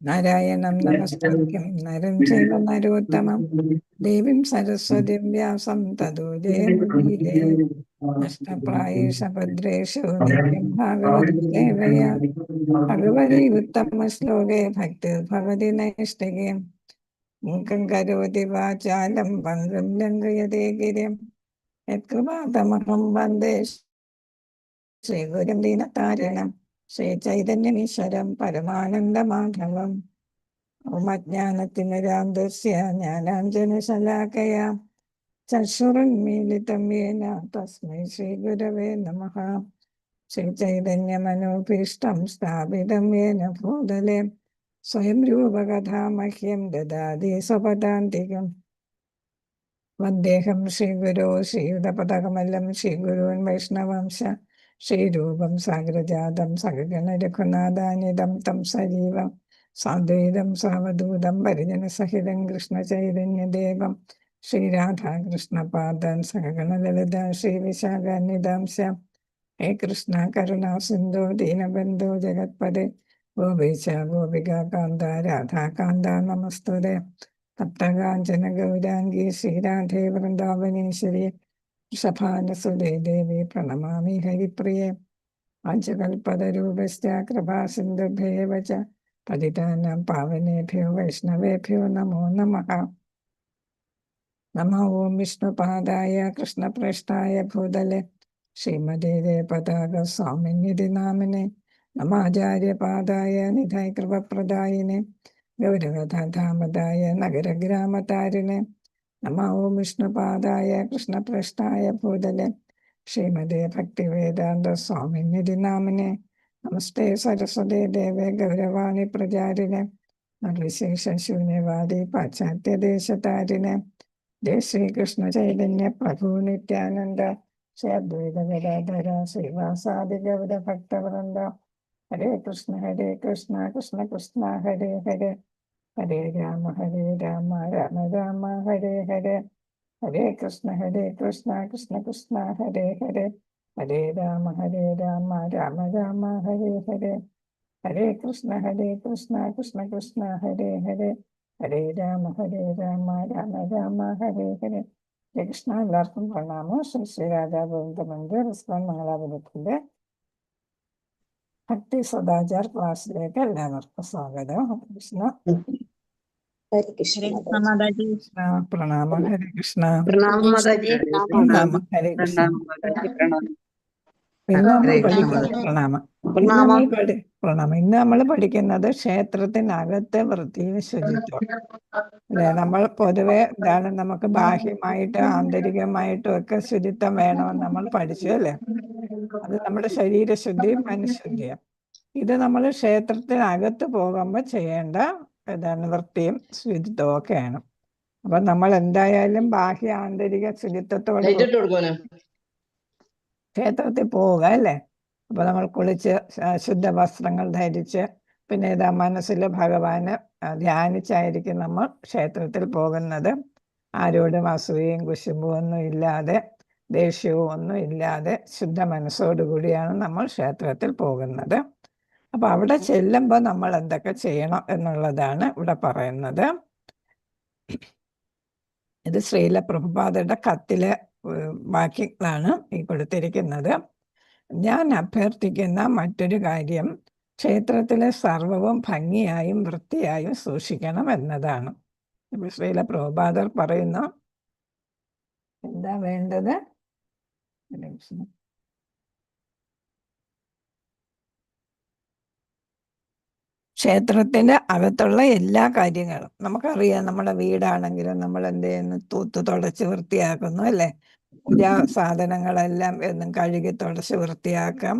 നാരായണം നമസ്കൃത്യം നരം ചൈവ നരോത്തമം ദേവീം സരസ്വതീം വ്യാസം തതോ ജയമുദീരേ. നഷ്ടപ്രായേഷ ഭദ്രേഷു നിത്യം ഭാഗവത സേവയാ ഭഗവതി ഉത്തമശ്ലോകേ ഭക്തിർഭവതി നൈഷ്ഠികേ. മൂകം കരോതി വാചാലം പങ്കും ലംഘയതേ ഗിരിം യത്കൃപാതമഹം വന്ദേ ശ്രീഗുരും ദീനതാരണം ശ്രീചൈതന്യമീശ്വരം പരമാനന്ദമാധവം. ഓം അജ്ഞാനതിമിരാന്ധസ്യ ജ്ഞാനാഞ്ജനശലാകയാ ചക്ഷുരുന്മീലിതം യേന തസ്മൈ ശ്രീഗുരവേ നമഃ. ശ്രീചൈതന്യമനോഭീഷ്ടം സ്ഥാപിതം യേന ഭൂതലേ സ്വയം രൂപകഥാ മഹ്യം ദദാതി സ്വപദാന്തികം. വന്ദേഹം ശ്രീഗുരോ ശ്രീയുതപദകമലം ശ്രീഗുരുൻ വൈഷ്ണവംശ ശ്രീരൂപം സാഗ്രജാതം സഗഗണ രഘുനാഥാനിധം തം സജീവം സാദ്വൈതം സാവധൂതം പരിജനസഹിതം കൃഷ്ണചൈതന്യദേവം ശ്രീരാധാകൃഷ്ണപാദാൻ സഗഗണ ലളിത ശ്രീവിശാഖാന്വിതാംശ. ഹേ കൃഷ്ണ കരുണാ സിന്ധോ ദീനബന്ധോ ജഗത്പദേ ഗോപീശ ഗോപികാന്ത രാധാകാന്ത നമസ്തുതേ. തപ്തകാഞ്ചന ഗൗരാംഗീ ശ്രീരാധേ വൃന്ദാവനേശ്വരി വൃഷഭാനുസുതേ ദേവി പ്രണമാമി ഹരിപ്രിയേ. വാഞ്ചകൽപതരൂപശ്ച കൃപാസിന്ധുഭ്യേവ ച പതിതാനാം പാവനേഭ്യോ വൈഷ്ണവേഭ്യോ നമോ നമഃ. നമോ ഓം വിഷ്ണുപാദായ കൃഷ്ണപ്രേഷ്ഠായ ഭൂതലെ ശ്രീമതേ പതാക സ്വാമിനിധി നാമിനെ നമാചാര്യപാദായ നിധൈ കൃപപ്രദായിനെ ഗൗരവധാമതായ നഗരഗ്രാമതാരിണെ. നമോ ഓം വിഷ്ണുപാദായ കൃഷ്ണപ്രേഷ്ഠായ ഭൂതലെ ശ്രീമതേ ഭക്തിവേദാന്ത സ്വാമിനിധി നാമിനെ നമസ്തേ സരസ്വതേ ദേവേ ഗൗരവാണി പ്രചാരിണെ നിർവിശേഷ ശൂന്യവാദി പാശ്ചാത്യദേശതാരിണെ. ജയ ശ്രീകൃഷ്ണ ചൈതന്യ പ്രഭു നിത്യാനന്ദ ശ്രീ അദ്വൈത ഗദാധര ശ്രീവാസാദി ഗൗര ഭക്തവൃന്ദ. ഹരേ കൃഷ്ണ കൃഷ്ണ കൃഷ്ണ ഹരേ ഹരേ ഹരേ രാമ രാമ രാമ ഹരേ ഹരേ. ഹരേ കൃഷ്ണ കൃഷ്ണ കൃഷ്ണ ഹരേ ഹരേ ഹരേ രാമ രാമ രാമ ഹരേ ഹരേ. ഹരേ കൃഷ്ണ കൃഷ്ണ ഹരേ ഹരേ ഹരേ രാമ രാമ രാമ ഹരേ ഹരേ. കൃഷ്ണ എല്ലാവർക്കും പ്രണാമം. ശ്രീ ശ്രീരാധാ ഗോവിന്ദ മന്ദിർ ഇസ്ലാം മംഗലാപുരത്തിന്റെ ഭക്തി സദാചാർ ക്ലാസ്സിലേക്ക് എല്ലാവർക്കും സ്വാഗതം. കൃഷ്ണ പ്രണാമം. ഹരേ കൃഷ്ണ പ്രണാമം. ഹരേ കൃഷ്ണ. ഇന്ന് നമ്മൾ പഠിക്കുന്നത് ക്ഷേത്രത്തിനകത്തെ വൃത്തിയും ശുചിത്വം അല്ലെ. നമ്മൾ പൊതുവെ എന്താണ് നമുക്ക് ബാഹ്യമായിട്ട് ആന്തരികമായിട്ടും ഒക്കെ ശുചിത്വം വേണമെന്ന് നമ്മൾ പഠിച്ചു അല്ലേ. അത് നമ്മുടെ ശരീരശുദ്ധിയും മനഃശുദ്ധിയും. ഇത് നമ്മൾ ക്ഷേത്രത്തിനകത്ത് പോകുമ്പോൾ ചെയ്യേണ്ട വൃത്തിയും ശുചിത്വവും ഒക്കെയാണ്. അപ്പൊ നമ്മൾ എന്തായാലും ബാഹ്യ ആന്തരിക ശുചിത്വത്തോടെ ക്ഷേത്രത്തിൽ പോവുക അല്ലേ. അപ്പൊ നമ്മൾ കുളിച്ച് ശുദ്ധ വസ്ത്രങ്ങൾ ധരിച്ച് പിന്നെ മനസ്സിൽ ഭഗവാനെ ധ്യാനിച്ചായിരിക്കും നമ്മൾ ക്ഷേത്രത്തിൽ പോകുന്നത്. ആരോടും അസൂയയും കുശുമ്പും ഒന്നും ഇല്ലാതെ ദേഷ്യവും ഒന്നും ഇല്ലാതെ ശുദ്ധ മനസ്സോടുകൂടിയാണ് നമ്മൾ ക്ഷേത്രത്തിൽ പോകുന്നത്. അപ്പൊ അവിടെ ചെല്ലുമ്പോൾ നമ്മൾ എന്തൊക്കെ ചെയ്യണം എന്നുള്ളതാണ് ഇവിടെ പറയുന്നത്. ഇത് ശ്രീല പ്രഭുപാദയുടെ കത്തിലെ വാക്യങ്ങളാണ് ഈ കൊടുത്തിരിക്കുന്നത്. ഞാൻ അഭ്യർത്ഥിക്കുന്ന മറ്റൊരു കാര്യം ക്ഷേത്രത്തിലെ സർവവും ഭംഗിയായും വൃത്തിയായും സൂക്ഷിക്കണം എന്നതാണ്. ശ്രീല പ്രഭുപാദർ പറയുന്നു എന്താ വേണ്ടത്. ക്ഷേത്രത്തിന്റെ അകത്തുള്ള എല്ലാ കാര്യങ്ങളും നമുക്കറിയാം. നമ്മുടെ വീടാണെങ്കിലും നമ്മൾ എന്ത് ചെയ്യുന്നു, തൂത്ത് തുടച്ച് വൃത്തിയാക്കുന്നു അല്ലേ. പൂജാ സാധനങ്ങളെല്ലാം എന്നും കഴുകി തുടച്ച് വൃത്തിയാക്കാം.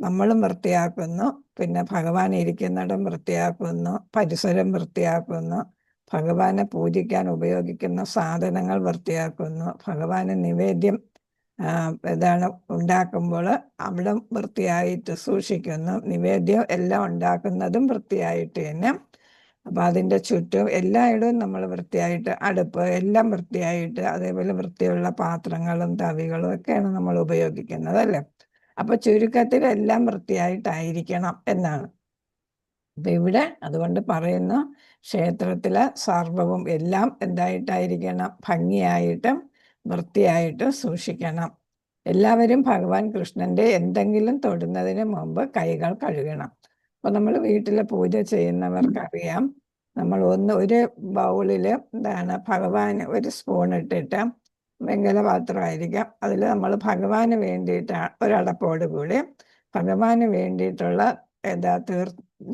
നമ്മളും വൃത്തിയാക്കുന്നു. പിന്നെ ഭഗവാൻ ഇരിക്കുന്നിടം വൃത്തിയാക്കുന്നു, പരിസരം വൃത്തിയാക്കുന്നു, ഭഗവാനെ പൂജിക്കാൻ ഉപയോഗിക്കുന്ന സാധനങ്ങൾ വൃത്തിയാക്കുന്നു, ഭഗവാന് നിവേദ്യം ഉണ്ടാക്കുമ്പോൾ അവിടെ വൃത്തിയായിട്ട് സൂക്ഷിക്കുന്നു, നിവേദ്യം എല്ലാം ഉണ്ടാക്കുന്നതും വൃത്തിയായിട്ട് തന്നെ. അപ്പൊ അതിൻ്റെ ചുറ്റും എല്ലായിടവും നമ്മൾ വൃത്തിയായിട്ട്, അടുപ്പ് എല്ലാം വൃത്തിയായിട്ട്, അതേപോലെ വൃത്തിയുള്ള പാത്രങ്ങളും തവികളും ഒക്കെയാണ് നമ്മൾ ഉപയോഗിക്കുന്നത് അല്ലേ. അപ്പൊ ചുരുക്കത്തിൽ എല്ലാം വൃത്തിയായിട്ടായിരിക്കണം എന്നാണ്. അപ്പൊ ഇവിടെ അതുകൊണ്ട് പറയുന്നു, ക്ഷേത്രത്തിലെ സർവവും എല്ലാം എന്തായിട്ടായിരിക്കണം? ഭംഗിയായിട്ടും വൃത്തിയായിട്ടും സൂക്ഷിക്കണം. എല്ലാവരും ഭഗവാൻ കൃഷ്ണന്റെ എന്തെങ്കിലും തൊടുന്നതിന് മുമ്പ് കൈകൾ കഴുകണം. അപ്പൊ നമ്മൾ വീട്ടിൽ പൂജ ചെയ്യുന്നവർക്കറിയാം, നമ്മൾ ഒരു ബൗളിൽ എന്താണ് ഭഗവാന് ഒരു സ്പൂൺ ഇട്ടിട്ട്, വെങ്കല പാത്രമായിരിക്കാം, അതിൽ നമ്മൾ ഭഗവാന് വേണ്ടിയിട്ട് ഒരടപ്പോട് കൂടി ഭഗവാന് വേണ്ടിയിട്ടുള്ള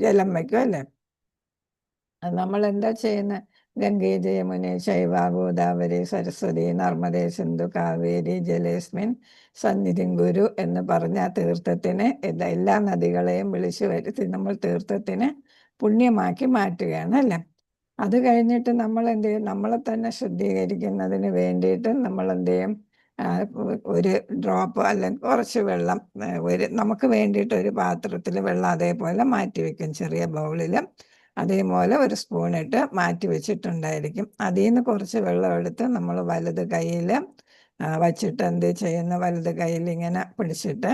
ജലം വയ്ക്കും അല്ലേ? അത് നമ്മൾ എന്താ ചെയ്യുന്നത്? ഗംഗേ ജയമുനെ ചൈവ ഗോദാവരി സരസ്വതി നർമ്മദേ സിന്ധു കാവേരി ജലേസ്മിൻ സന്നിധിം ഗുരു എന്ന് പറഞ്ഞ ആ തീർത്ഥത്തിന് എല്ലാ നദികളെയും വിളിച്ചു വരുത്തി നമ്മൾ തീർത്ഥത്തിന് പുണ്യമാക്കി മാറ്റുകയാണ് അല്ലേ? അത് കഴിഞ്ഞിട്ട് നമ്മൾ എന്ത് ചെയ്യും? നമ്മളെ തന്നെ ശുദ്ധീകരിക്കുന്നതിന് വേണ്ടിയിട്ട് നമ്മൾ എന്ത് ചെയ്യും? ഒരു ഡ്രോപ്പ് അല്ലെങ്കിൽ കുറച്ച് വെള്ളം നമുക്ക് വേണ്ടിയിട്ട് ഒരു പാത്രത്തിൽ വെള്ളം അതേപോലെ മാറ്റി വെക്കും, ചെറിയ ബൗളിൽ അതേപോലെ ഒരു സ്പൂൺ ഇട്ട് മാറ്റി വെച്ചിട്ടുണ്ടായിരിക്കും. അതിൽ നിന്ന് കുറച്ച് വെള്ളം എടുത്ത് നമ്മൾ വലത് കയ്യിൽ വച്ചിട്ട് എന്ത് ചെയ്യുന്നു? വലത് കയ്യിൽ ഇങ്ങനെ പിടിച്ചിട്ട്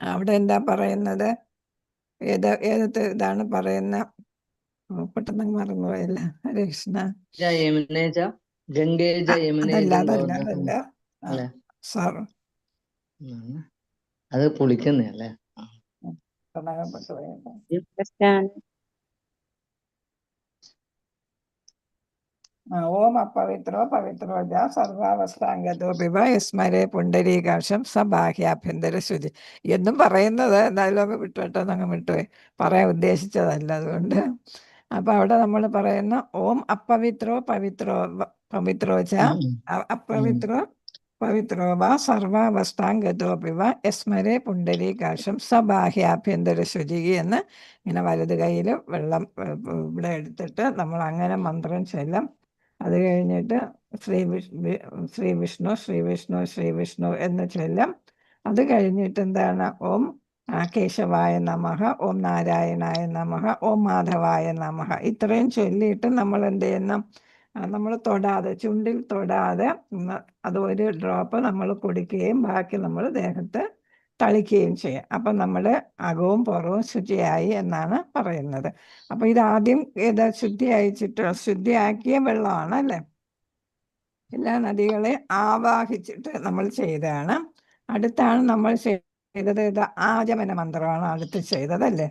അവിടെ എന്താ പറയുന്നത്? ഏത് ഇതാണ് പറയുന്നത്? പെട്ടെന്ന് മറന്നുപോയല്ല. ഹരേ കൃഷ്ണ. അതല്ല സാർ, അത് പുളിക്കുന്നല്ലേ? ഓം അപവിത്രോ പവിത്രോ ജ സർവാവസ്ഥാംഗതോ പിബ യസ്മരേ പുണ്ടരീകാക്ഷം സബാഹ്യാഭ്യന്തര ശുചി എന്നും പറയുന്നത് എന്തായാലും അങ്ങ് വിട്ടുവിട്ടോന്ന് അങ്ങ് വിട്ടുപോയി, പറയാൻ ഉദ്ദേശിച്ചതല്ല. അതുകൊണ്ട് അപ്പൊ അവിടെ നമ്മൾ പറയുന്ന ഓം അപവിത്രോ പവിത്രോ ച അപവിത്രോ പവിത്രോ വാ സർവാവസ്ഥാംഗതോ പിവ യസ്മരേ പുണ്ടരീകാക്ഷം സബാഹ്യാഭ്യന്തര ശുചി എന്ന് ഇങ്ങനെ വലത് കയ്യിൽ വെള്ളം ഇവിടെ എടുത്തിട്ട് നമ്മൾ അങ്ങനെ മന്ത്രം ചൊല്ലും. അത് കഴിഞ്ഞിട്ട് ശ്രീ വിഷ്ണു ശ്രീ വിഷ്ണു ശ്രീ വിഷ്ണു എന്ന് ചൊല്ലും. അത് കഴിഞ്ഞിട്ട് എന്താണ്? ഓം കേശവായ നമഃ, ഓം നാരായണായ നമഃ, ഓം മാധവായ നമഃ ഇത്രയും ചൊല്ലിയിട്ട് നമ്മൾ എന്ത് ചെയ്യുന്നു? നമ്മൾ തൊടാതെ, ചുണ്ടിൽ തൊടാതെ അത് ഒരു ഡ്രോപ്പ് നമ്മൾ കുടിക്കുകയും ബാക്കി നമ്മൾ ദേഹത്ത് തളിക്കുകയും ചെയ്യാം. അപ്പം നമ്മുടെ അകവും പുറവും ശുചിയായി എന്നാണ് പറയുന്നത്. അപ്പൊ ഇതാദ്യം ശുദ്ധിയാക്കിയ വെള്ളമാണ് അല്ലേ? എല്ലാ നദികളെ ആവാഹിച്ചിട്ട് നമ്മൾ ചെയ്തതാണ്. അടുത്താണ് നമ്മൾ ചെയ്തത് ആചമന മന്ത്രമാണ് അടുത്ത് ചെയ്തതല്ലേ?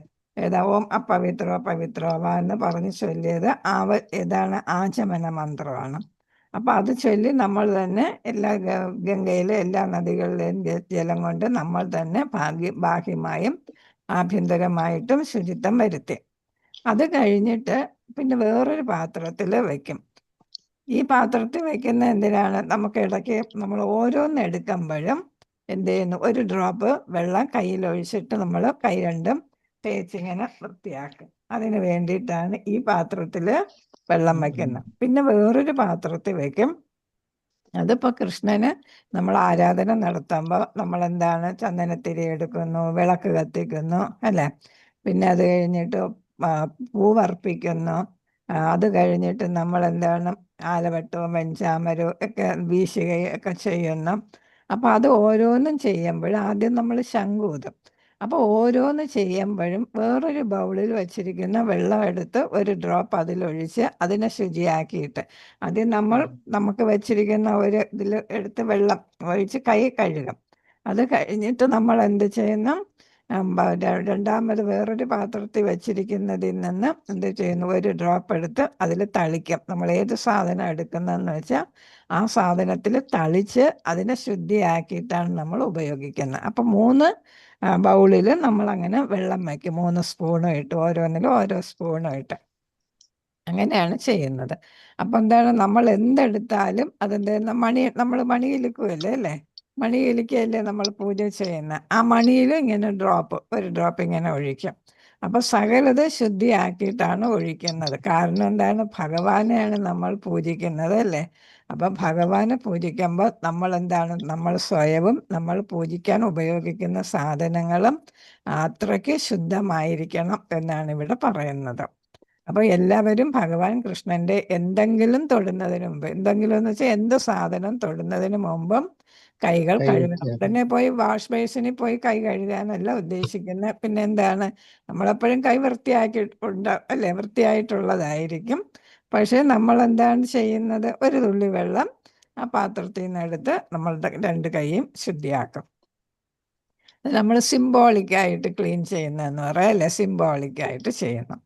ഓം അപവിത്രോ പവിത്രോ എന്ന് പറഞ്ഞ് ചൊല്ലിയത് ഏതാണ്? ആചമന മന്ത്രമാണ്. അപ്പൊ അത് ചൊല്ലി നമ്മൾ തന്നെ എല്ലാ ഗംഗയിലെ എല്ലാ നദികളിലെയും ജലം കൊണ്ട് നമ്മൾ തന്നെ ബാഹ്യമായും ആഭ്യന്തരമായിട്ടും ശുചിത്വം വരുത്തി. അത് കഴിഞ്ഞിട്ട് പിന്നെ വേറൊരു പാത്രത്തിൽ വെക്കും. ഈ പാത്രത്തിൽ വെക്കുന്ന എന്തിനാണ്? നമുക്ക് ഇടയ്ക്ക് നമ്മൾ ഓരോന്ന് എടുക്കുമ്പോഴും എന്ത് ചെയ്യുന്നു? ഒരു ഡ്രോപ്പ് വെള്ളം കയ്യിൽ ഒഴിച്ചിട്ട് നമ്മൾ കൈ രണ്ടും തേച്ചിങ്ങനെ വൃത്തിയാക്കും. അതിന് വേണ്ടിയിട്ടാണ് ഈ പാത്രത്തിൽ വെള്ളം വയ്ക്കുന്നത്. പിന്നെ വേറൊരു പാത്രത്തിൽ വെക്കും. അതിപ്പോ കൃഷ്ണന് നമ്മൾ ആരാധന നടത്തുമ്പോൾ നമ്മൾ എന്താണ്? ചന്ദനത്തിരി എടുക്കുന്നു, വിളക്ക് കത്തിക്കുന്നു അല്ലേ? പിന്നെ അത് കഴിഞ്ഞിട്ട് പൂവർപ്പിക്കുന്നു. അത് കഴിഞ്ഞിട്ട് നമ്മൾ എന്താണ്? ആലവട്ടവും വെഞ്ചാമരവും ഒക്കെ വീശുകയും ഒക്കെ ചെയ്യുന്നു. അപ്പൊ അത് ഓരോന്നും ചെയ്യുമ്പോഴും ആദ്യം നമ്മൾ ശംഖൂതും. അപ്പൊ ഓരോന്ന് ചെയ്യുമ്പോഴും വേറൊരു ബൗളിൽ വെച്ചിരിക്കുന്ന വെള്ളം എടുത്ത് ഒരു ഡ്രോപ്പ് അതിലൊഴിച്ച് അതിനെ ശുചിയാക്കിയിട്ട് ആദ്യം നമുക്ക് വെച്ചിരിക്കുന്ന ഒരു ഇതിൽ എടുത്ത് വെള്ളം ഒഴിച്ച് കൈ കഴുകും. അത് കഴിഞ്ഞിട്ട് നമ്മൾ എന്ത് ചെയ്യുന്നു? രണ്ടാമത് വേറൊരു പാത്രത്തിൽ വെച്ചിരിക്കുന്നതിൽ നിന്ന് എന്ത് ചെയ്യുന്നു? ഒരു ഡ്രോപ്പ് എടുത്ത് അതിൽ തളിക്കും. നമ്മൾ ഏത് സാധനം എടുക്കുന്നതെന്ന് വെച്ചാൽ ആ സാധനത്തിൽ തളിച്ച് അതിനെ ശുദ്ധിയാക്കിയിട്ടാണ് നമ്മൾ ഉപയോഗിക്കുന്നത്. അപ്പം 3 ബൗളിൽ നമ്മൾ അങ്ങനെ വെള്ളം വയ്ക്കും. 3 സ്പൂണും ഇട്ട്, ഓരോന്നിലും ഓരോ സ്പൂണും ഇട്ട് അങ്ങനെയാണ് ചെയ്യുന്നത്. അപ്പം എന്താണ്? നമ്മൾ എന്തെടുത്താലും അതെന്താ നമ്മൾ മണിയിലിക്കുമല്ലേ അല്ലേ? മണിയിലിക്കല്ലേ നമ്മൾ പൂജ ചെയ്യുന്ന ആ മണിയിലും ഇങ്ങനെ ഒരു ഡ്രോപ്പ് ഇങ്ങനെ ഒഴിക്കും. അപ്പൊ സകലത് ശുദ്ധിയാക്കിയിട്ടാണ് ഒഴിക്കുന്നത്. കാരണം എന്താണ്? ഭഗവാനെയാണ് നമ്മൾ പൂജിക്കുന്നത് അല്ലേ? അപ്പൊ ഭഗവാനെ പൂജിക്കുമ്പോൾ നമ്മൾ എന്താണ്? നമ്മൾ സ്വയവും നമ്മൾ പൂജിക്കാൻ ഉപയോഗിക്കുന്ന സാധനങ്ങളും അത്രയ്ക്ക് ശുദ്ധമായിരിക്കണം എന്നാണ് ഇവിടെ പറയുന്നത്. അപ്പൊ എല്ലാവരും ഭഗവാൻ കൃഷ്ണന്റെ എന്തെങ്കിലും തൊടുന്നതിന് മുമ്പ്, എന്തെങ്കിലും എന്ന് വെച്ചാൽ എന്ത് സാധനം തൊടുന്നതിന് മുമ്പും കൈകൾ കഴുകണം. കൈവയ്ക്കുക. ഉടനെ പോയി വാഷ് ബേസിനിൽ പോയി കൈ കഴുകാനല്ല ഉദ്ദേശിക്കുന്നത്. പിന്നെ എന്താണ്, നമ്മളെപ്പോഴും കൈ വൃത്തിയാക്കി അല്ലേ, വൃത്തിയായിട്ടുള്ളതായിരിക്കും. പക്ഷെ നമ്മൾ എന്താണ് ചെയ്യുന്നത്, ഒരു തുള്ളി വെള്ളം ആ പാത്രത്തിൽ നിന്ന് എടുത്ത് നമ്മളുടെ രണ്ട് കൈയും ശുദ്ധിയാക്കും. നമ്മൾ സിംബോളിക്കായിട്ട് ക്ലീൻ ചെയ്യുന്നതെന്ന് പറയാം, അല്ലെ, സിംബോളിക്കായിട്ട് ചെയ്യുന്നു.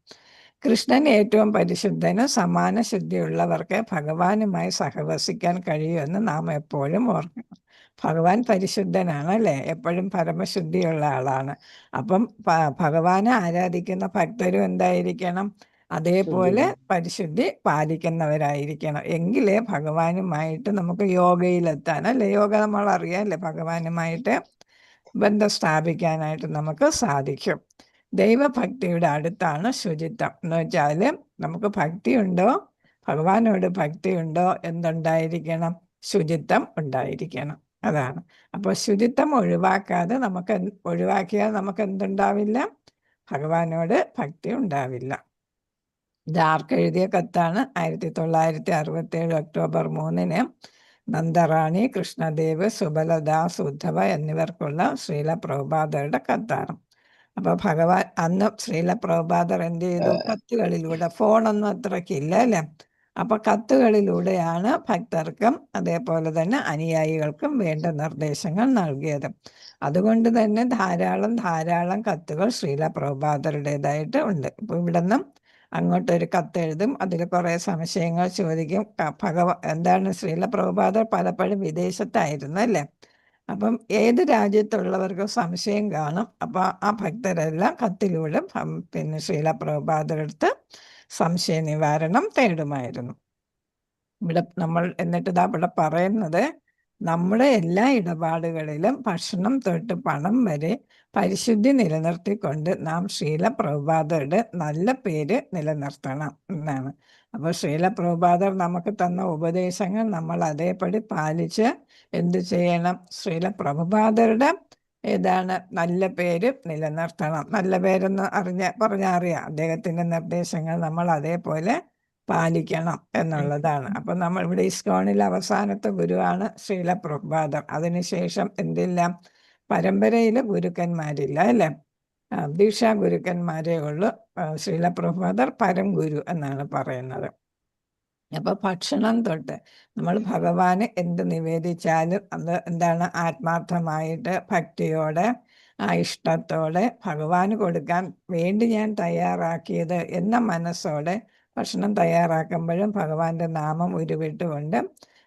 കൃഷ്ണൻ ഏറ്റവും പരിശുദ്ധനും സമാന ശുദ്ധിയുള്ളവർക്ക് ഭഗവാനുമായി സഹവസിക്കാൻ കഴിയുമെന്ന് നാം എപ്പോഴും ഓർക്കണം. ഭഗവാൻ പരിശുദ്ധനാണ്, അല്ലേ, എപ്പോഴും പരമശുദ്ധിയുള്ള ആളാണ്. അപ്പം ഭഗവാനെ ആരാധിക്കുന്ന ഭക്തരും എന്തായിരിക്കണം, അതേപോലെ പരിശുദ്ധി പാലിക്കുന്നവരായിരിക്കണം. എങ്കിലേ ഭഗവാനുമായിട്ട് നമുക്ക് യോഗയിലെത്താൻ, അല്ലേ, യോഗ നമ്മൾ അറിയാം, അല്ലേ, ഭഗവാനുമായിട്ട് ബന്ധം സ്ഥാപിക്കാനായിട്ട് നമുക്ക് സാധിക്കും. ദൈവഭക്തിയുടെ അടുത്താണ് ശുചിത്വം എന്ന് വെച്ചാൽ, നമുക്ക് ഭക്തിയുണ്ടോ, ഭഗവാനോട് ഭക്തിയുണ്ടോ, എന്തുണ്ടായിരിക്കണം, ശുചിത്വം ഉണ്ടായിരിക്കണം. അതാണ്. അപ്പോൾ ശുചിത്വം ഒഴിവാക്കാതെ ഒഴിവാക്കിയാൽ നമുക്ക് എന്തുണ്ടാവില്ല, ഭഗവാനോട് ഭക്തി ഉണ്ടാവില്ല. ഇത് ആർക്കെഴുതിയ കത്താണ്? 1967 ഒക്ടോബർ 3 നന്ദറാണി, കൃഷ്ണദേവ്, സുബലദാസ്, ഉദ്ധവ എന്നിവർക്കുള്ള ശ്രീല പ്രഭുപാദരുടെ കത്താണ്. അപ്പൊ ഭഗവാൻ അന്ന് ശ്രീല പ്രഭുപാദർ എന്ത് ചെയ്തു, കത്തുകളിലൂടെ, ഫോണൊന്നും അത്രയ്ക്കില്ല, അല്ലേ, അപ്പൊ കത്തുകളിലൂടെയാണ് ഭക്തർക്കും അതേപോലെ തന്നെ അനുയായികൾക്കും വേണ്ട നിർദ്ദേശങ്ങൾ നൽകിയത്. അതുകൊണ്ട് തന്നെ ധാരാളം കത്തുകൾ ശ്രീല പ്രഭുപാദരുടേതായിട്ട് ഉണ്ട്. ഇപ്പൊ ഇവിടെ നിന്നും അങ്ങോട്ടൊരു കത്തെഴുതും, അതിൽ കുറേ സംശയങ്ങൾ ചോദിക്കും. എന്താണ്, ശ്രീല പ്രഭുപാദർ പലപ്പോഴും വിദേശത്തായിരുന്നു, അല്ലേ. അപ്പം ഏത് രാജ്യത്തുള്ളവർക്കും സംശയം കാണും. അപ്പൊ ആ ഭക്തരെല്ലാം കത്തിലൂടെ പിന്നെ ശ്രീല പ്രഭുപാദരടുത്ത് സംശയ നിവാരണം തേടുമായിരുന്നു. ഇവിടെ നമ്മൾ എന്നിട്ട് ഇവിടെ പറയുന്നത്, നമ്മുടെ എല്ലാ ഇടപാടുകളിലും ഭക്ഷണം തൊട്ട് പണം വരെ പരിശുദ്ധി നിലനിർത്തിക്കൊണ്ട് നാം ശ്രീല പ്രഭുപാദരുടെ നല്ല പേര് നിലനിർത്തണം എന്നാണ്. അപ്പോൾ ശ്രീല പ്രഭുപാദർ നമുക്ക് തന്ന ഉപദേശങ്ങൾ നമ്മൾ അതേപടി പാലിച്ച് എന്ത് ചെയ്യണം, ശ്രീല പ്രഭുപാദരുടെ ഏതാണ് നല്ല പേര് നിലനിർത്തണം. നല്ല പേരെന്ന് പറഞ്ഞാൽ അറിയാം, അദ്ദേഹത്തിൻ്റെ നിർദ്ദേശങ്ങൾ നമ്മൾ അതേപോലെ പാലിക്കണം എന്നുള്ളതാണ്. അപ്പൊ നമ്മൾ ഇവിടെ ഇസ്കോണിൽ അവസാനത്തെ ഗുരുവാണ് ശ്രീല പ്രഭുപാദർ. അതിനുശേഷം എന്തില്ല, പരമ്പരയിലെ ഗുരുക്കന്മാരില്ല, അല്ലേ, ദീക്ഷാ ഗുരുക്കന്മാരേ ഉള്ളൂ. ശ്രീല പ്രഭുപാദർ പരം ഗുരു എന്നാണ് പറയുന്നത്. അപ്പൊ ഭക്ഷണം തൊട്ട് നമ്മൾ ഭഗവാന് എന്ത് നിവേദിച്ചാലും അത് എന്താണ്, ആത്മാർത്ഥമായിട്ട് ഭക്തിയോടെ ഇഷ്ടത്തോടെ ഭഗവാന് കൊടുക്കാൻ വേണ്ടി ഞാൻ തയ്യാറാക്കിയത് എന്ന മനസ്സോടെ ഭക്ഷണം തയ്യാറാക്കുമ്പോഴും ഭഗവാന്റെ നാമം ഉരുവിട്ടുകൊണ്ട്